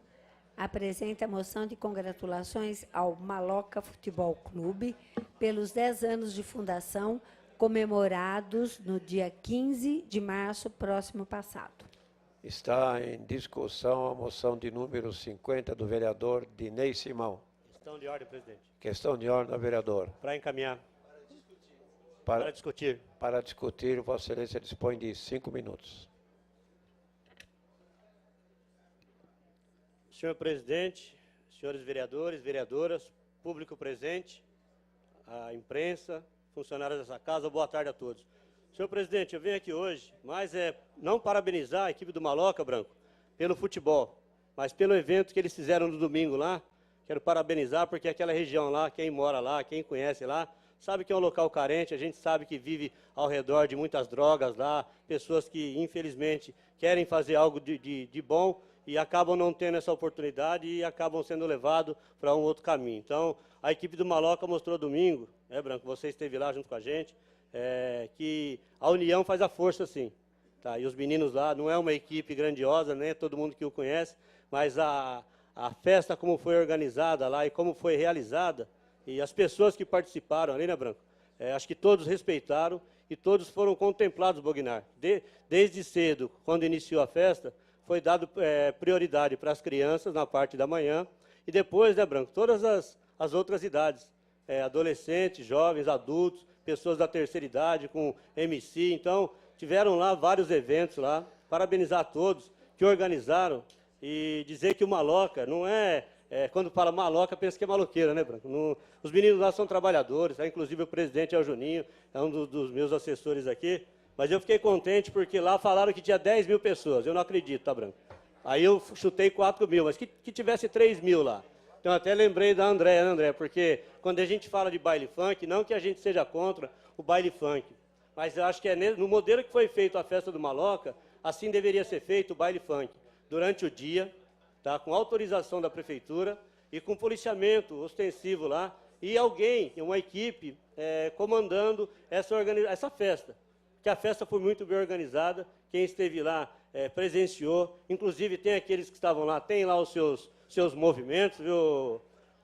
apresenta a moção de congratulações ao Maloca Futebol Clube pelos 10 anos de fundação, comemorados no dia 15 de março próximo passado. Está em discussão a moção de número 50 do vereador Dinei Simão. Questão de ordem, presidente. Questão de ordem, vereador. Para encaminhar. Para discutir. Para discutir, Vossa Excelência dispõe de 5 minutos. Senhor presidente, senhores vereadores, vereadoras, público presente, a imprensa, funcionários dessa casa, boa tarde a todos. Senhor presidente, eu venho aqui hoje, mas não parabenizar a equipe do Maloca, Branco, pelo futebol, mas pelo evento que eles fizeram no domingo lá. Quero parabenizar porque aquela região lá, quem mora lá, quem conhece lá, sabe que é um local carente, a gente sabe que vive ao redor de muitas drogas lá, pessoas que, infelizmente, querem fazer algo de bom e acabam não tendo essa oportunidade e acabam sendo levados para um outro caminho. Então, a equipe do Maloca mostrou domingo, Branco, você esteve lá junto com a gente, que a união faz a força, sim. Tá? E os meninos lá, não é uma equipe grandiosa, né? Todo mundo que o conhece, mas a festa como foi organizada lá e como foi realizada, e as pessoas que participaram ali, né, Branco? Acho que todos respeitaram e todos foram contemplados, Bognar. Desde cedo, quando iniciou a festa, foi dado prioridade para as crianças na parte da manhã e depois, né, Branco, todas as outras idades, adolescentes, jovens, adultos, pessoas da terceira idade, com MC. Então, tiveram lá vários eventos lá. Parabenizar a todos que organizaram e dizer que o Maloca não quando fala Maloca, pensa que é maloqueira, né, Branco? Os meninos lá são trabalhadores, inclusive o presidente é o Juninho, é um dos meus assessores aqui. Mas eu fiquei contente porque lá falaram que tinha 10 mil pessoas. Eu não acredito, tá, Branco? Aí eu chutei 4 mil, mas que tivesse 3 mil lá. Então, até lembrei da Andréa, né, André? Porque quando a gente fala de baile funk, não que a gente seja contra o baile funk, mas eu acho que no modelo que foi feito a festa do Maloca, assim deveria ser feito o baile funk. Durante o dia, tá, com autorização da prefeitura e com policiamento ostensivo lá, e alguém, uma equipe, comandando essa festa. Que a festa foi muito bem organizada, quem esteve lá presenciou, inclusive tem aqueles que estavam lá, tem lá os seus movimentos, viu,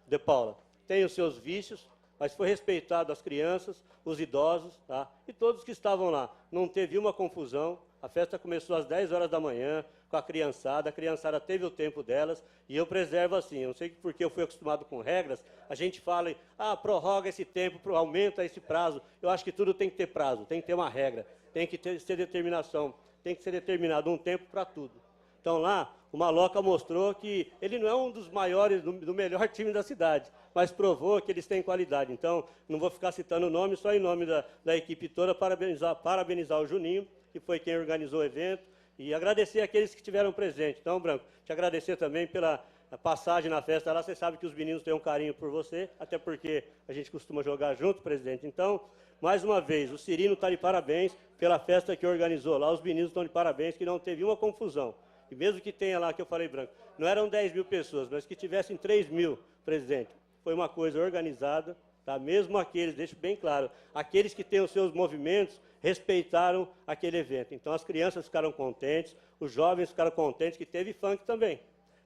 De Paula? Tem os seus vícios, mas foi respeitado as crianças, os idosos, tá? E todos que estavam lá. Não teve uma confusão, A festa começou às 10 horas da manhã, com a criançada teve o tempo delas, e eu preservo assim, eu não sei porque eu fui acostumado com regras, a gente fala, prorroga esse tempo, aumenta esse prazo. Eu acho que tudo tem que ter prazo, tem que ter uma regra, tem que ser determinação, tem que ser determinado um tempo para tudo. Então lá, o Maloca mostrou que ele não é um dos maiores, do melhor time da cidade, mas provou que eles têm qualidade. Então, não vou ficar citando o nome, só em nome da equipe toda, parabenizar o Juninho, que foi quem organizou o evento, e agradecer aqueles que estiveram presentes. Então, Branco, te agradecer também pela passagem na festa lá. Você sabe que os meninos têm um carinho por você, até porque a gente costuma jogar junto, presidente. Então, mais uma vez, o Cirino está de parabéns pela festa que organizou lá. Os meninos estão de parabéns, que não teve uma confusão. E mesmo que tenha lá, que eu falei, Branco, não eram 10 mil pessoas, mas que tivessem 3 mil, presidente. Foi uma coisa organizada, tá? Mesmo aqueles, deixo bem claro, aqueles que têm os seus movimentos, respeitaram aquele evento. Então, as crianças ficaram contentes, os jovens ficaram contentes, que teve funk também.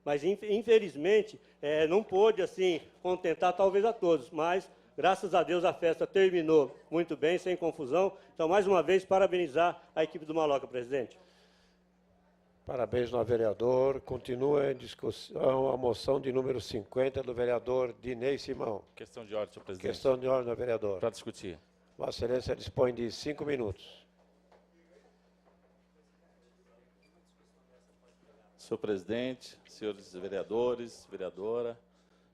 Mas, infelizmente, não pôde, assim, contentar talvez a todos, mas, graças a Deus, a festa terminou muito bem, sem confusão. Então, mais uma vez, parabenizar a equipe do Maloca, presidente. Parabéns ao vereador. Continua em discussão a moção de número 50 do vereador Dinei Simão. Questão de ordem, senhor presidente. Questão de ordem, vereador. Para discutir. Vossa Excelência dispõe de 5 minutos. Senhor presidente, senhores vereadores, vereadora,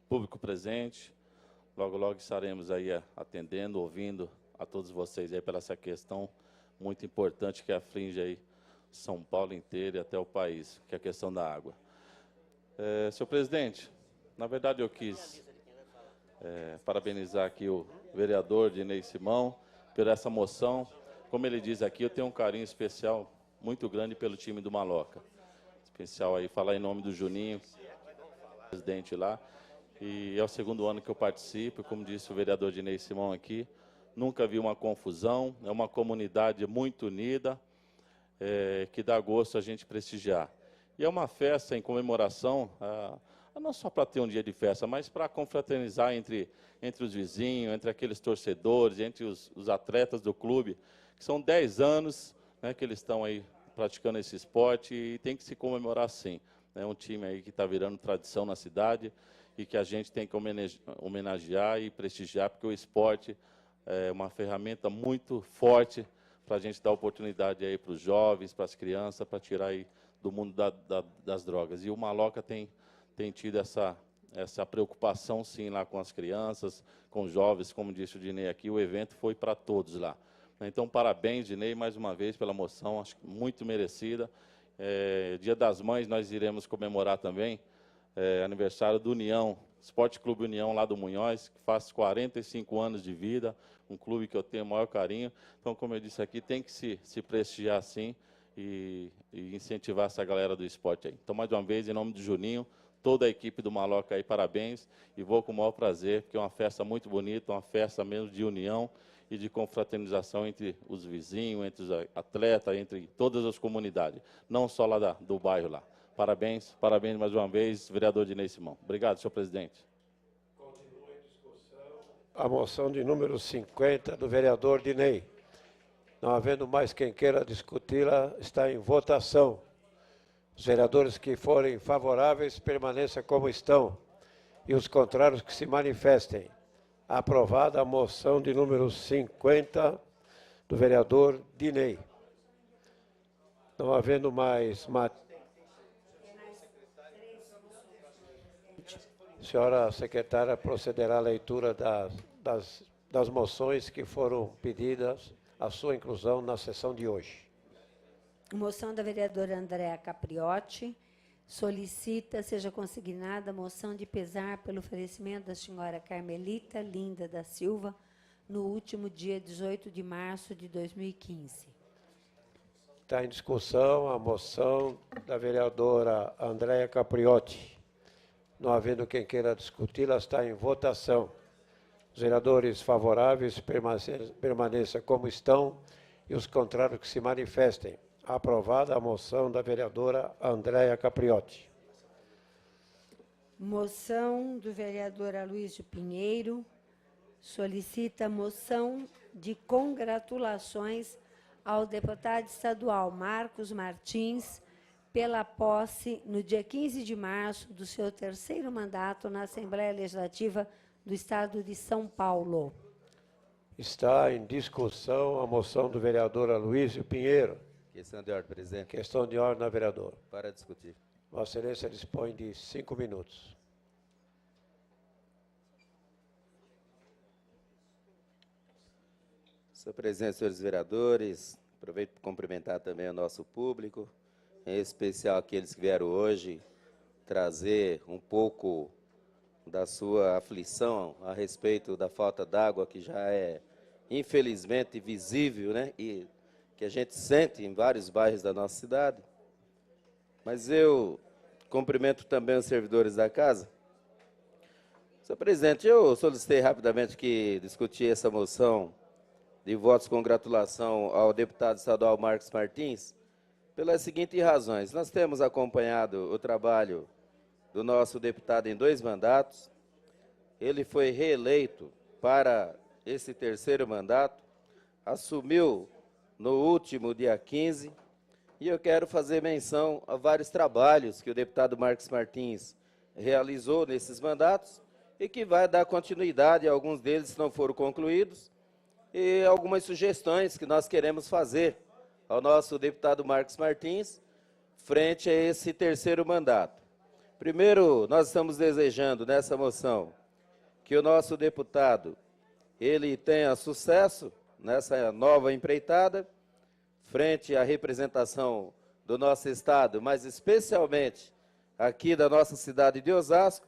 público presente, logo, logo estaremos aí atendendo, ouvindo a todos vocês aí pela essa questão muito importante que aflige aí São Paulo inteiro e até o país, que é a questão da água. Senhor presidente, na verdade eu quis parabenizar aqui o vereador Dinei Simão por essa moção. Como ele diz aqui, eu tenho um carinho especial muito grande pelo time do Maloca. Especial aí, falar em nome do Juninho, presidente lá. E é o segundo ano que eu participo, como disse o vereador Dinei Simão aqui. Nunca vi uma confusão, é uma comunidade muito unida, que dá gosto a gente prestigiar. E é uma festa em comemoração, não só para ter um dia de festa, mas para confraternizar entre os vizinhos, entre aqueles torcedores, entre os atletas do clube, que são 10 anos, né, que eles estão aí praticando esse esporte e tem que se comemorar sim. É um time aí que está virando tradição na cidade e que a gente tem que homenagear e prestigiar, porque o esporte é uma ferramenta muito forte para a gente dar oportunidade aí para os jovens, para as crianças, para tirar aí do mundo das drogas. E o Maloca tem tido essa preocupação, sim, lá com as crianças, com os jovens, como disse o Dinei aqui, o evento foi para todos lá. Então, parabéns, Dinei, mais uma vez, pela moção, acho que muito merecida. Dia das Mães, nós iremos comemorar também, aniversário do União, Esporte Clube União, lá do Munhoz, que faz 45 anos de vida, um clube que eu tenho o maior carinho. Então, como eu disse aqui, tem que se prestigiar sim e incentivar essa galera do esporte aí. Então, mais uma vez, em nome do Juninho, toda a equipe do Maloca aí, parabéns, e vou com o maior prazer, porque é uma festa muito bonita, uma festa mesmo de união e de confraternização entre os vizinhos, entre os atletas, entre todas as comunidades, não só lá do bairro lá. Parabéns, parabéns mais uma vez, vereador Dinei Simão. Obrigado, senhor presidente. Continua em discussão a moção de número 50 do vereador Dinei. Não havendo mais quem queira discuti-la, está em votação. Os vereadores que forem favoráveis permaneçam como estão e os contrários que se manifestem. Aprovada a moção de número 50 do vereador Dinei. Não havendo mais... Senhora secretária, procederá à leitura das moções que foram pedidas a sua inclusão na sessão de hoje. Moção da vereadora Andréa Capriotti solicita seja consignada a moção de pesar pelo falecimento da senhora Carmelita Linda da Silva no último dia 18 de março de 2015. Está em discussão a moção da vereadora Andréa Capriotti. Não havendo quem queira discuti-la, está em votação. Os vereadores favoráveis permaneçam como estão e os contrários que se manifestem. Aprovada a moção da vereadora Andréa Capriotti. Moção do vereador Aloysio Pinheiro solicita moção de congratulações ao deputado estadual Marcos Martins pela posse, no dia 15 de março, do seu terceiro mandato na Assembleia Legislativa do Estado de São Paulo. Está em discussão a moção do vereador Aloysio Pinheiro. Questão de ordem, presidente. Questão de ordem, vereador. Para discutir. Vossa Excelência dispõe de 5 minutos. Senhor presidente, senhores vereadores, aproveito para cumprimentar também o nosso público, em especial aqueles que vieram hoje trazer um pouco da sua aflição a respeito da falta d'água, que já é, infelizmente, visível, né? E que a gente sente em vários bairros da nossa cidade. Mas eu cumprimento também os servidores da casa. Senhor presidente, eu solicitei rapidamente que discutir essa moção de votos de congratulação ao deputado estadual Marcos Martins, pelas seguintes razões. Nós temos acompanhado o trabalho do nosso deputado em 2 mandatos. Ele foi reeleito para esse terceiro mandato, assumiu no último dia 15, e eu quero fazer menção a vários trabalhos que o deputado Marcos Martins realizou nesses mandatos e que vai dar continuidade a alguns deles se não foram concluídos, e algumas sugestões que nós queremos fazer ao nosso deputado Marcos Martins frente a esse terceiro mandato. Primeiro, nós estamos desejando nessa moção que o nosso deputado ele tenha sucesso nessa nova empreitada frente à representação do nosso estado, mas especialmente aqui da nossa cidade de Osasco.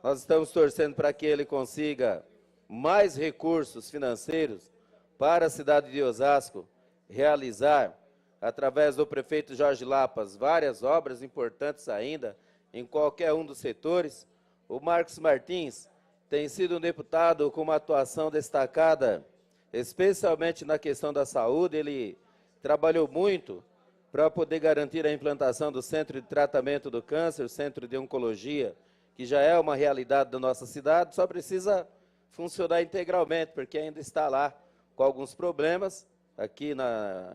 Nós estamos torcendo para que ele consiga mais recursos financeiros para a cidade de Osasco realizar, através do prefeito Jorge Lapas, várias obras importantes ainda em qualquer um dos setores. O Marcos Martins tem sido um deputado com uma atuação destacada, especialmente na questão da saúde. Ele trabalhou muito para poder garantir a implantação do Centro de Tratamento do Câncer, o Centro de Oncologia, que já é uma realidade da nossa cidade, só precisa funcionar integralmente, porque ainda está lá com alguns problemas, aqui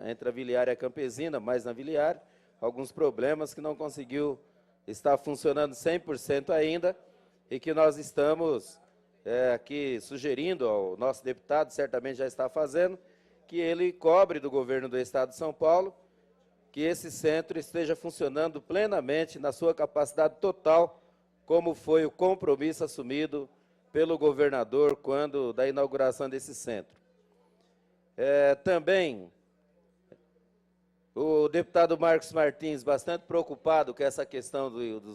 entre a Viliar e a Campesina, mais na Viliar, alguns problemas que não conseguiu estar funcionando 100% ainda, e que nós estamos aqui sugerindo ao nosso deputado, certamente já está fazendo, que ele cobre do governo do Estado de São Paulo, que esse centro esteja funcionando plenamente na sua capacidade total, como foi o compromisso assumido pelo governador quando da inauguração desse centro. Também o deputado Marcos Martins, bastante preocupado com essa questão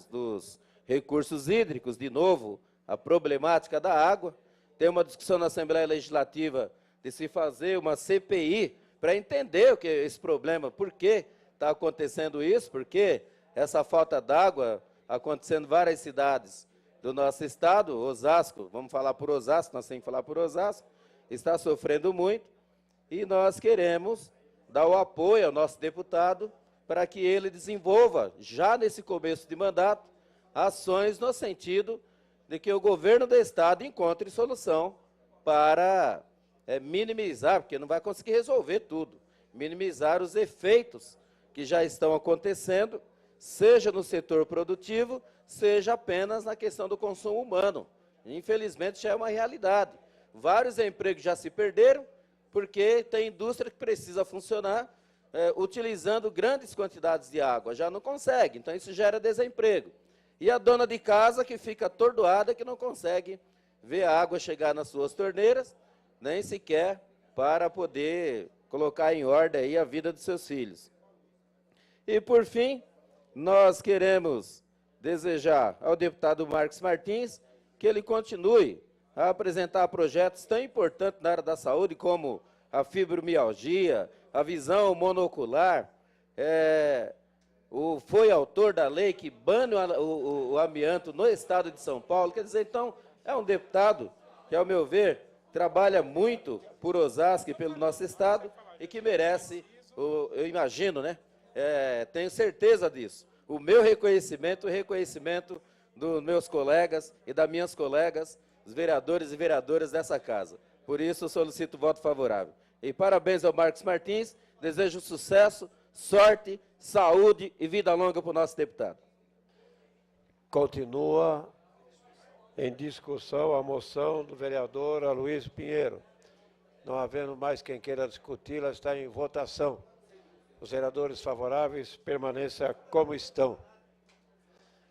dos recursos hídricos, de novo, a problemática da água. Tem uma discussão na Assembleia Legislativa de se fazer uma CPI para entender o que é esse problema, por que está acontecendo isso, por que essa falta d'água acontecendo em várias cidades do nosso estado. Osasco, vamos falar por Osasco, nós temos que falar por Osasco, está sofrendo muito, e nós queremos dar o apoio ao nosso deputado para que ele desenvolva, já nesse começo de mandato, ações no sentido de que o governo do estado encontre solução para minimizar, porque não vai conseguir resolver tudo, minimizar os efeitos que já estão acontecendo, seja no setor produtivo, seja apenas na questão do consumo humano. Infelizmente, já é uma realidade. Vários empregos já se perderam, porque tem indústria que precisa funcionar utilizando grandes quantidades de água, já não consegue, então isso gera desemprego. E a dona de casa que fica atordoada, que não consegue ver a água chegar nas suas torneiras, nem sequer para poder colocar em ordem aí a vida dos seus filhos. E, por fim, nós queremos desejar ao deputado Marcos Martins que ele continue a apresentar projetos tão importantes na área da saúde, como a fibromialgia, a visão monocular, foi autor da lei que bane o amianto no estado de São Paulo. Quer dizer, então, é um deputado que, ao meu ver, trabalha muito por Osasco e pelo nosso estado e que merece, eu imagino, né? Tenho certeza disso, o meu reconhecimento, o reconhecimento dos meus colegas e das minhas colegas, os vereadores e vereadoras dessa casa. Por isso, eu solicito voto favorável. E parabéns ao Marcos Martins, desejo sucesso, sorte, saúde e vida longa para o nosso deputado. Continua em discussão a moção do vereador Aloysio Pinheiro. Não havendo mais quem queira discuti-la, está em votação. Os vereadores favoráveis permaneçam como estão.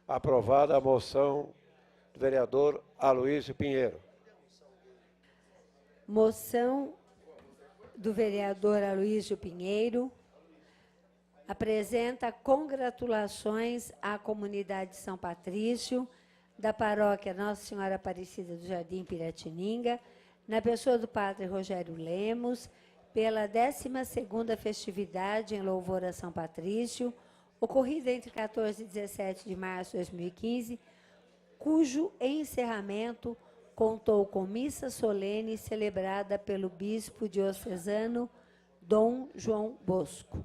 Aprovada a moção do vereador Aloysio Pinheiro. Moção do vereador Aloysio Pinheiro apresenta congratulações à comunidade de São Patrício, da paróquia Nossa Senhora Aparecida do Jardim Piratininga, na pessoa do padre Rogério Lemos, pela 12ª festividade em louvor a São Patrício, ocorrida entre 14 e 17 de março de 2015, cujo encerramento contou com missa solene celebrada pelo bispo diocesano Dom João Bosco.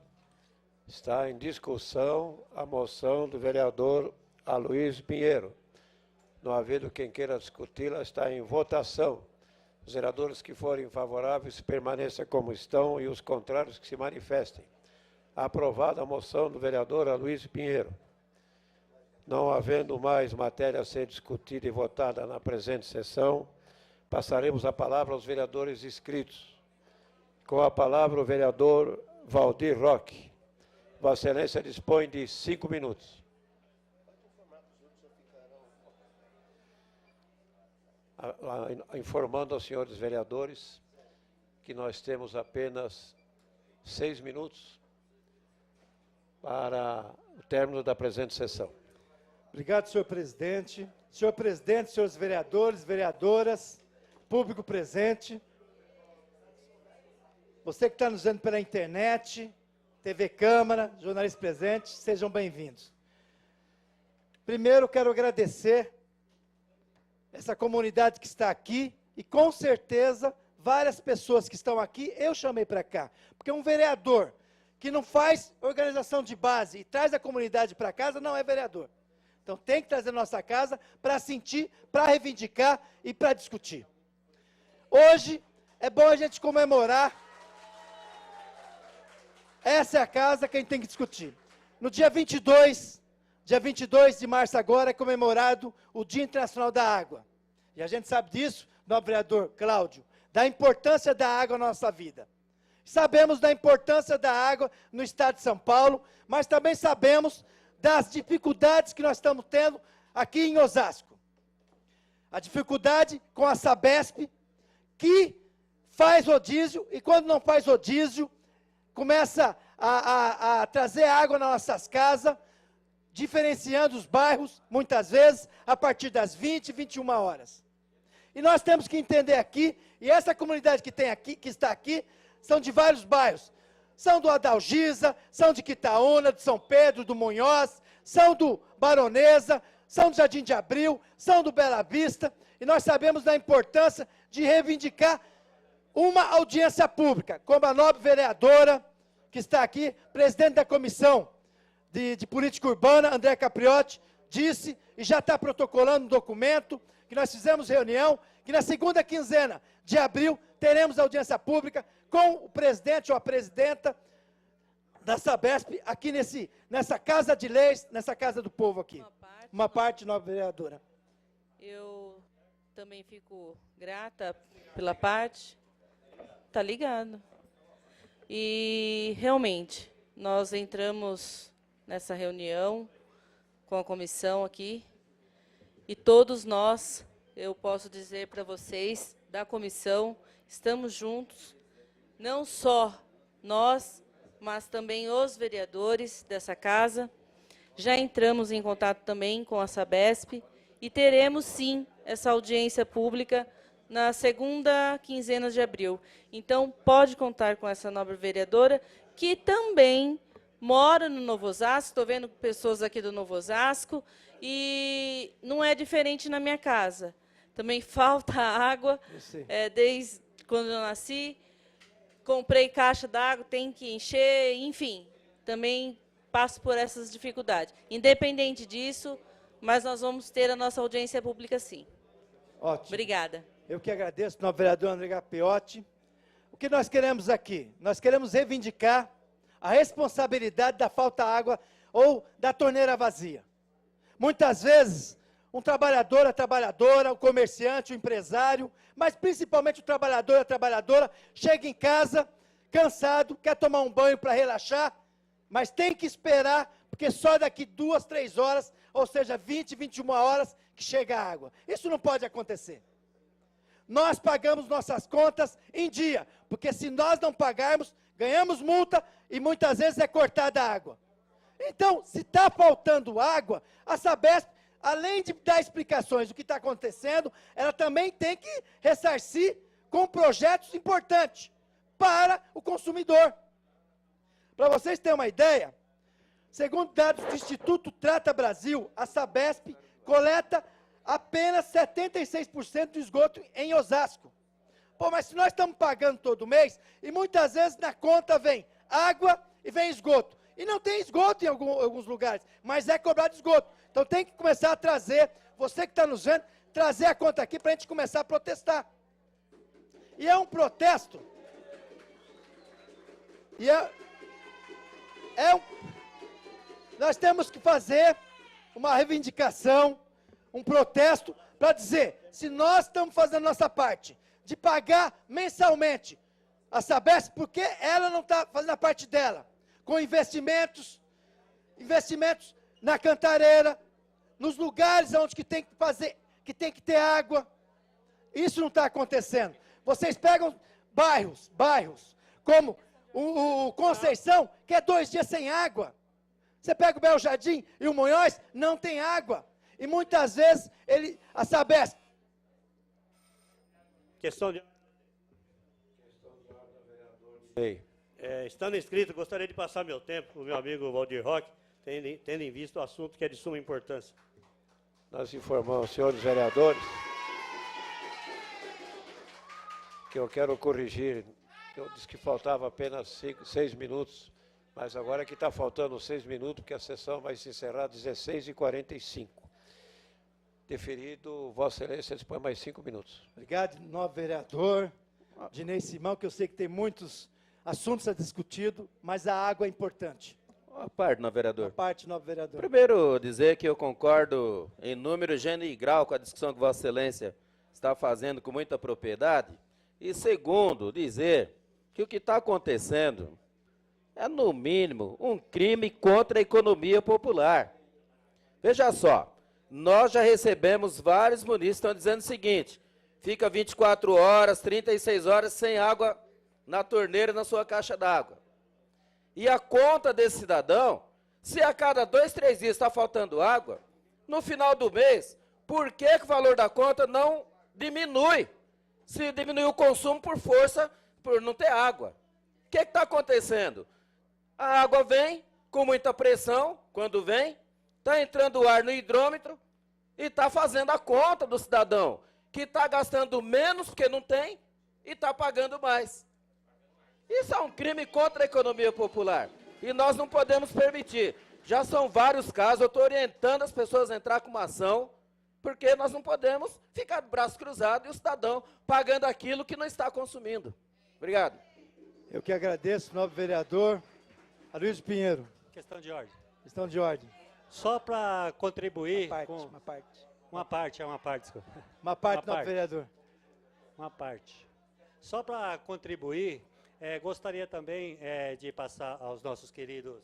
Está em discussão a moção do vereador Aloysio Pinheiro. Não havendo quem queira discuti-la, está em votação. Os vereadores que forem favoráveis permaneçam como estão e os contrários que se manifestem. Aprovada a moção do vereador Aloysio Pinheiro. Não havendo mais matéria a ser discutida e votada na presente sessão, passaremos a palavra aos vereadores inscritos. Com a palavra o vereador Valdir Roque. Vossa Excelência dispõe de 5 minutos. Informando aos senhores vereadores que nós temos apenas 6 minutos para o término da presente sessão. Obrigado, senhor presidente. Senhor presidente, senhores vereadores, vereadoras, público presente. Você que está nos vendo pela internet, TV Câmara, jornalistas presentes, sejam bem-vindos. Primeiro, quero agradecer essa comunidade que está aqui e, com certeza, várias pessoas que estão aqui, eu chamei para cá. Porque um vereador que não faz organização de base e traz a comunidade para casa, não é vereador. Então, tem que trazer a nossa casa para sentir, para reivindicar e para discutir. Hoje, é bom a gente comemorar. Essa é a casa que a gente tem que discutir. No dia 22 de março agora é comemorado o Dia Internacional da Água. E a gente sabe disso, nobre vereador Cláudio, da importância da água na nossa vida. Sabemos da importância da água no estado de São Paulo, mas também sabemos das dificuldades que nós estamos tendo aqui em Osasco. A dificuldade com a Sabesp, que faz rodízio, e quando não faz rodízio, começa a trazer água nas nossas casas, diferenciando os bairros, muitas vezes, a partir das 20, 21 horas. E nós temos que entender aqui, e essa comunidade que tem aqui, que está aqui, são de vários bairros. São do Adalgisa, são de Quitaúna, de São Pedro, do Munhoz, são do Baronesa, são do Jardim de Abril, são do Bela Vista, e nós sabemos da importância de reivindicar uma audiência pública, como a nobre vereadora que está aqui, presidente da Comissão de Política Urbana, André Capriotti, disse, e já está protocolando um documento, que nós fizemos reunião, que na segunda quinzena de abril teremos audiência pública com o presidente ou a presidenta da Sabesp aqui nessa Casa de Leis, nessa Casa do Povo aqui. Uma parte, nobre vereadora. Eu também fico grata pela parte. Tá ligado. E, realmente, nós entramos nessa reunião com a comissão aqui, e todos nós, eu posso dizer para vocês, da comissão, estamos juntos, não só nós, mas também os vereadores dessa casa. Já entramos em contato também com a Sabesp, e teremos, sim, essa audiência pública na segunda quinzena de abril. Então, pode contar com essa nobre vereadora, que também mora no Novo Osasco. Estou vendo pessoas aqui do Novo Osasco, e não é diferente na minha casa. Também falta água, desde quando eu nasci. Comprei caixa d'água, tem que encher, enfim. Também passo por essas dificuldades. Independente disso, mas nós vamos ter a nossa audiência pública, sim. Ótimo. Obrigada. Eu que agradeço, novo vereador André Gapiotti. O que nós queremos aqui? Nós queremos reivindicar a responsabilidade da falta de água ou da torneira vazia. Muitas vezes, um trabalhador, a trabalhadora, o comerciante, o empresário, mas principalmente o trabalhador, a trabalhadora, chega em casa, cansado, quer tomar um banho para relaxar, mas tem que esperar, porque só daqui 2, 3 horas, ou seja, 20, 21 horas, que chega a água. Isso não pode acontecer. Nós pagamos nossas contas em dia, porque se nós não pagarmos, ganhamos multa e muitas vezes é cortada a água. Então, se está faltando água, a Sabesp, além de dar explicações do que está acontecendo, ela também tem que ressarcir com projetos importantes para o consumidor. Para vocês terem uma ideia, segundo dados do Instituto Trata Brasil, a Sabesp coleta apenas 76% do esgoto em Osasco. Pô, mas se nós estamos pagando todo mês, e muitas vezes na conta vem água e vem esgoto. E não tem esgoto em alguns lugares, mas é cobrado esgoto. Então tem que começar a trazer, você que está nos vendo, trazer a conta aqui para a gente começar a protestar. E é um protesto. E nós temos que fazer uma reivindicação, um protesto, para dizer, se nós estamos fazendo a nossa parte, de pagar mensalmente a Sabesp, por que ela não está fazendo a parte dela? Com investimentos na cantareira, nos lugares onde que tem que fazer, que tem que ter água. Isso não está acontecendo. Vocês pegam bairros, como o Conceição, que é 2 dias sem água. Você pega o Belo Jardim e o Munhoz, não tem água. E muitas vezes, a Sabesp... Questão de... estando inscrito, gostaria de passar meu tempo com o meu amigo Valdir Roque, tendo em vista o assunto que é de suma importância. Nós informamos, senhores vereadores, que eu quero corrigir. Eu disse que faltava apenas 6 minutos, mas agora é que está faltando 6 minutos, porque a sessão vai se encerrar às 16h45. Deferido, Vossa Excelência dispõe mais 5 minutos. Obrigado, novo vereador, Dinei Simão, que eu sei que tem muitos assuntos a discutido, mas a água é importante. Uma parte, novo vereador. Uma parte, novo vereador. Primeiro, dizer que eu concordo em número, gênero e grau com a discussão que Vossa Excelência está fazendo com muita propriedade. E segundo, dizer que o que está acontecendo é, no mínimo, um crime contra a economia popular. Veja só, nós já recebemos vários munícipes que estão dizendo o seguinte, fica 24 horas, 36 horas sem água na torneira, na sua caixa d'água. E a conta desse cidadão, se a cada 2, 3 dias está faltando água, no final do mês, por que o valor da conta não diminui? Se diminui o consumo por força, por não ter água. O que está acontecendo? A água vem com muita pressão, quando vem, está entrando o ar no hidrômetro e está fazendo a conta do cidadão, que está gastando menos porque não tem e está pagando mais. Isso é um crime contra a economia popular e nós não podemos permitir. Já são vários casos, eu estou orientando as pessoas a entrar com uma ação, porque nós não podemos ficar de braço cruzado e o cidadão pagando aquilo que não está consumindo. Obrigado. Eu que agradeço, novo vereador, Aloysio Pinheiro. Questão de ordem. Questão de ordem. Só para contribuir Uma parte, desculpa. Uma parte, novo vereador. Uma parte. Só para contribuir, gostaria também de passar aos nossos queridos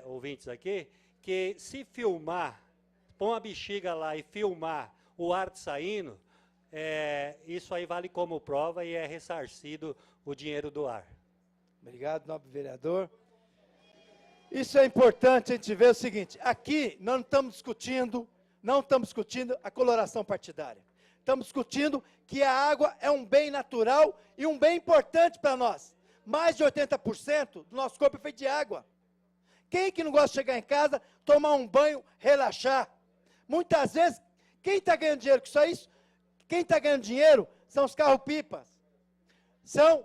ouvintes aqui, que se filmar, pôr uma bexiga lá e filmar o ar saindo, isso aí vale como prova e é ressarcido o dinheiro do ar. Obrigado, nobre vereador. Isso é importante a gente ver o seguinte, aqui nós não estamos discutindo a coloração partidária. Estamos discutindo que a água é um bem natural e um bem importante para nós. Mais de 80% do nosso corpo é feito de água. Quem que não gosta de chegar em casa, tomar um banho, relaxar? Muitas vezes, quem está ganhando dinheiro com isso? Quem está ganhando dinheiro são os carro-pipas. São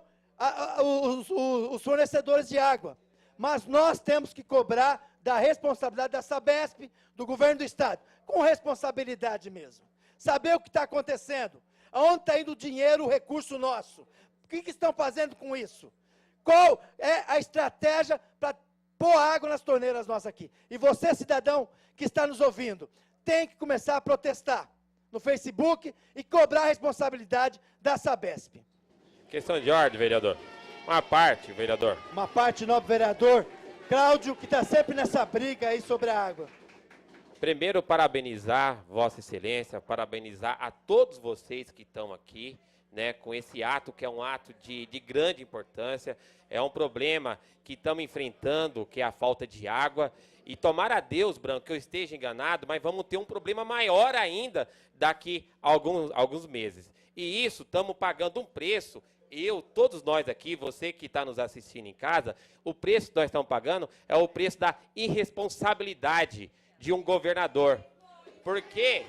os fornecedores de água. Mas nós temos que cobrar da responsabilidade da Sabesp, do governo do Estado, com responsabilidade mesmo. Saber o que está acontecendo. Aonde está indo o dinheiro, o recurso nosso? O que estão fazendo com isso? Qual é a estratégia para pôr água nas torneiras nossas aqui? E você, cidadão que está nos ouvindo, tem que começar a protestar no Facebook e cobrar a responsabilidade da Sabesp. Questão de ordem, vereador. Uma parte, vereador. Uma parte, nobre vereador Cláudio, que está sempre nessa briga aí sobre a água. Primeiro, parabenizar Vossa Excelência, parabenizar a todos vocês que estão aqui, né, com esse ato que é um ato de grande importância. É um problema que estamos enfrentando, que é a falta de água. E tomara a Deus, Branco, que eu esteja enganado, mas vamos ter um problema maior ainda daqui a alguns meses. E isso, estamos pagando um preço. Todos nós aqui, você que está nos assistindo em casa, o preço que nós estamos pagando é o preço da irresponsabilidade de um governador. Porque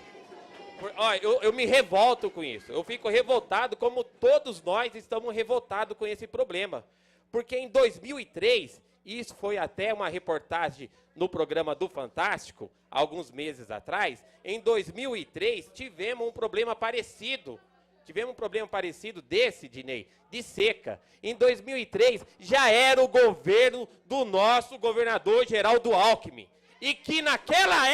eu me revolto com isso. Eu fico revoltado como todos nós estamos revoltados com esse problema. Porque em 2003, isso foi até uma reportagem no programa do Fantástico, alguns meses atrás, em 2003 tivemos um problema parecido. Tivemos um problema parecido desse, Dinei, de seca. Em 2003, já era o governo do nosso governador Geraldo Alckmin. E que naquela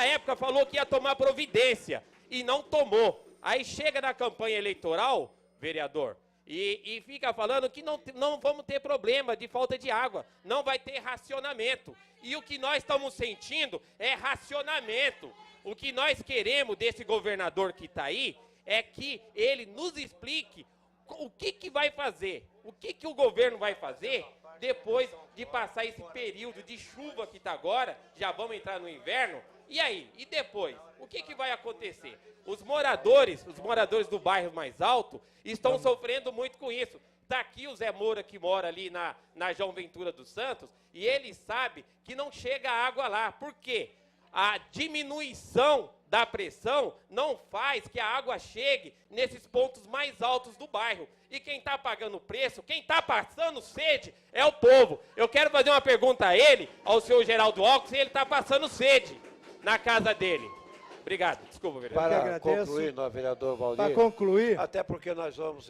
época falou que ia tomar providência. E não tomou. Aí chega na campanha eleitoral, vereador, e fica falando que não vamos ter problema de falta de água. Não vai ter racionamento. E o que nós estamos sentindo é racionamento. O que nós queremos desse governador que está aí é que ele nos explique o que vai fazer, o que o governo vai fazer depois de passar esse período de chuva que está agora, já vamos entrar no inverno, e aí? E depois? O que vai acontecer? Os moradores do bairro mais alto estão sofrendo muito com isso. Está aqui o Zé Moura, que mora ali na João Ventura dos Santos, e ele sabe que não chega água lá. Por quê? A diminuição da pressão não faz que a água chegue nesses pontos mais altos do bairro. E quem está pagando o preço, quem está passando sede, é o povo. Eu quero fazer uma pergunta a ele, ao senhor Geraldo Alckmin, se ele está passando sede na casa dele. Obrigado. Desculpa, vereador. Para concluir, vereador Valdir. Para concluir. Até porque nós vamos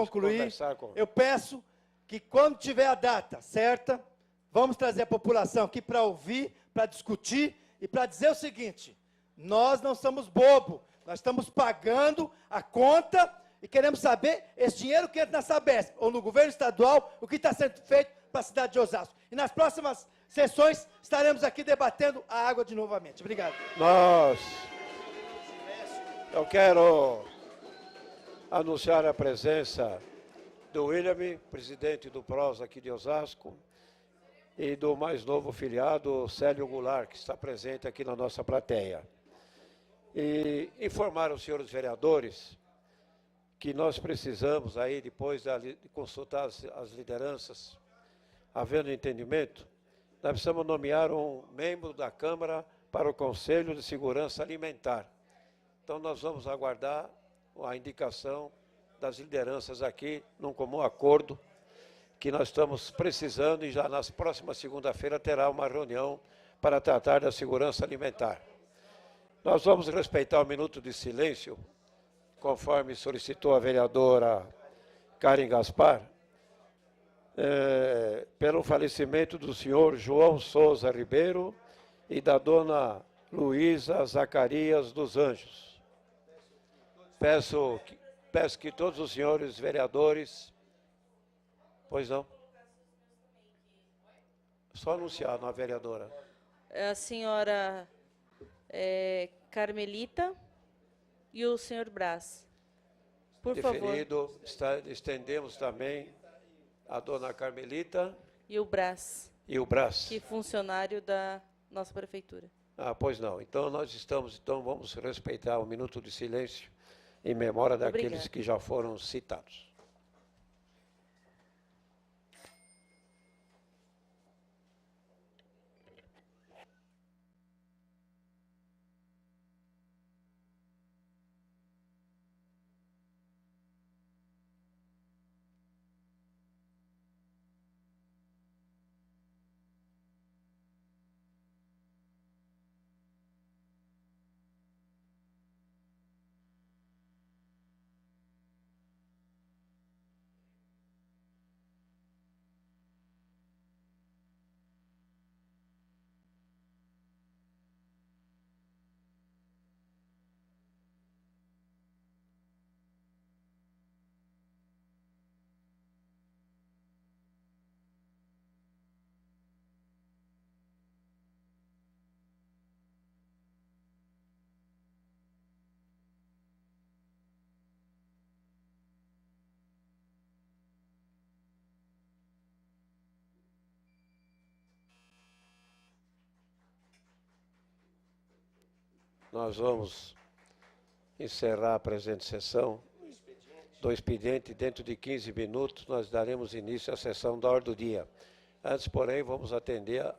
conversar eu peço que quando tiver a data certa, vamos trazer a população aqui para ouvir, para discutir e para dizer o seguinte: nós não somos bobo, nós estamos pagando a conta e queremos saber esse dinheiro que entra na Sabesp ou no governo estadual, o que está sendo feito para a cidade de Osasco. E nas próximas sessões estaremos aqui debatendo a água de novamente. Obrigado. Eu quero anunciar a presença do William, presidente do PROS aqui de Osasco, e do mais novo filiado, Célio Goulart, que está presente aqui na nossa plateia. E informar os senhores vereadores que nós precisamos aí, depois de consultar as lideranças, havendo entendimento, nós precisamos nomear um membro da Câmara para o Conselho de Segurança Alimentar. Então, nós vamos aguardar a indicação das lideranças aqui, num comum acordo, que nós estamos precisando, e já na próxima segunda-feira terá uma reunião para tratar da segurança alimentar. Nós vamos respeitar o minuto de silêncio, conforme solicitou a vereadora Karen Gaspar, pelo falecimento do senhor João Souza Ribeiro e da dona Luísa Zacarias dos Anjos. Peço que todos os senhores vereadores... Pois não? Só anunciar, não, a vereadora. A senhora Carmelita e o senhor Brás. Por favor. Estendemos também a dona Carmelita. E o Brás. E o Brás. Que é funcionário da nossa prefeitura. Pois não. Então, vamos respeitar o minuto de silêncio em memória daqueles que já foram citados. nós vamos encerrar a presente sessão do expediente. Dentro de 15 minutos, nós daremos início à sessão da ordem do dia. Antes, porém, vamos atender a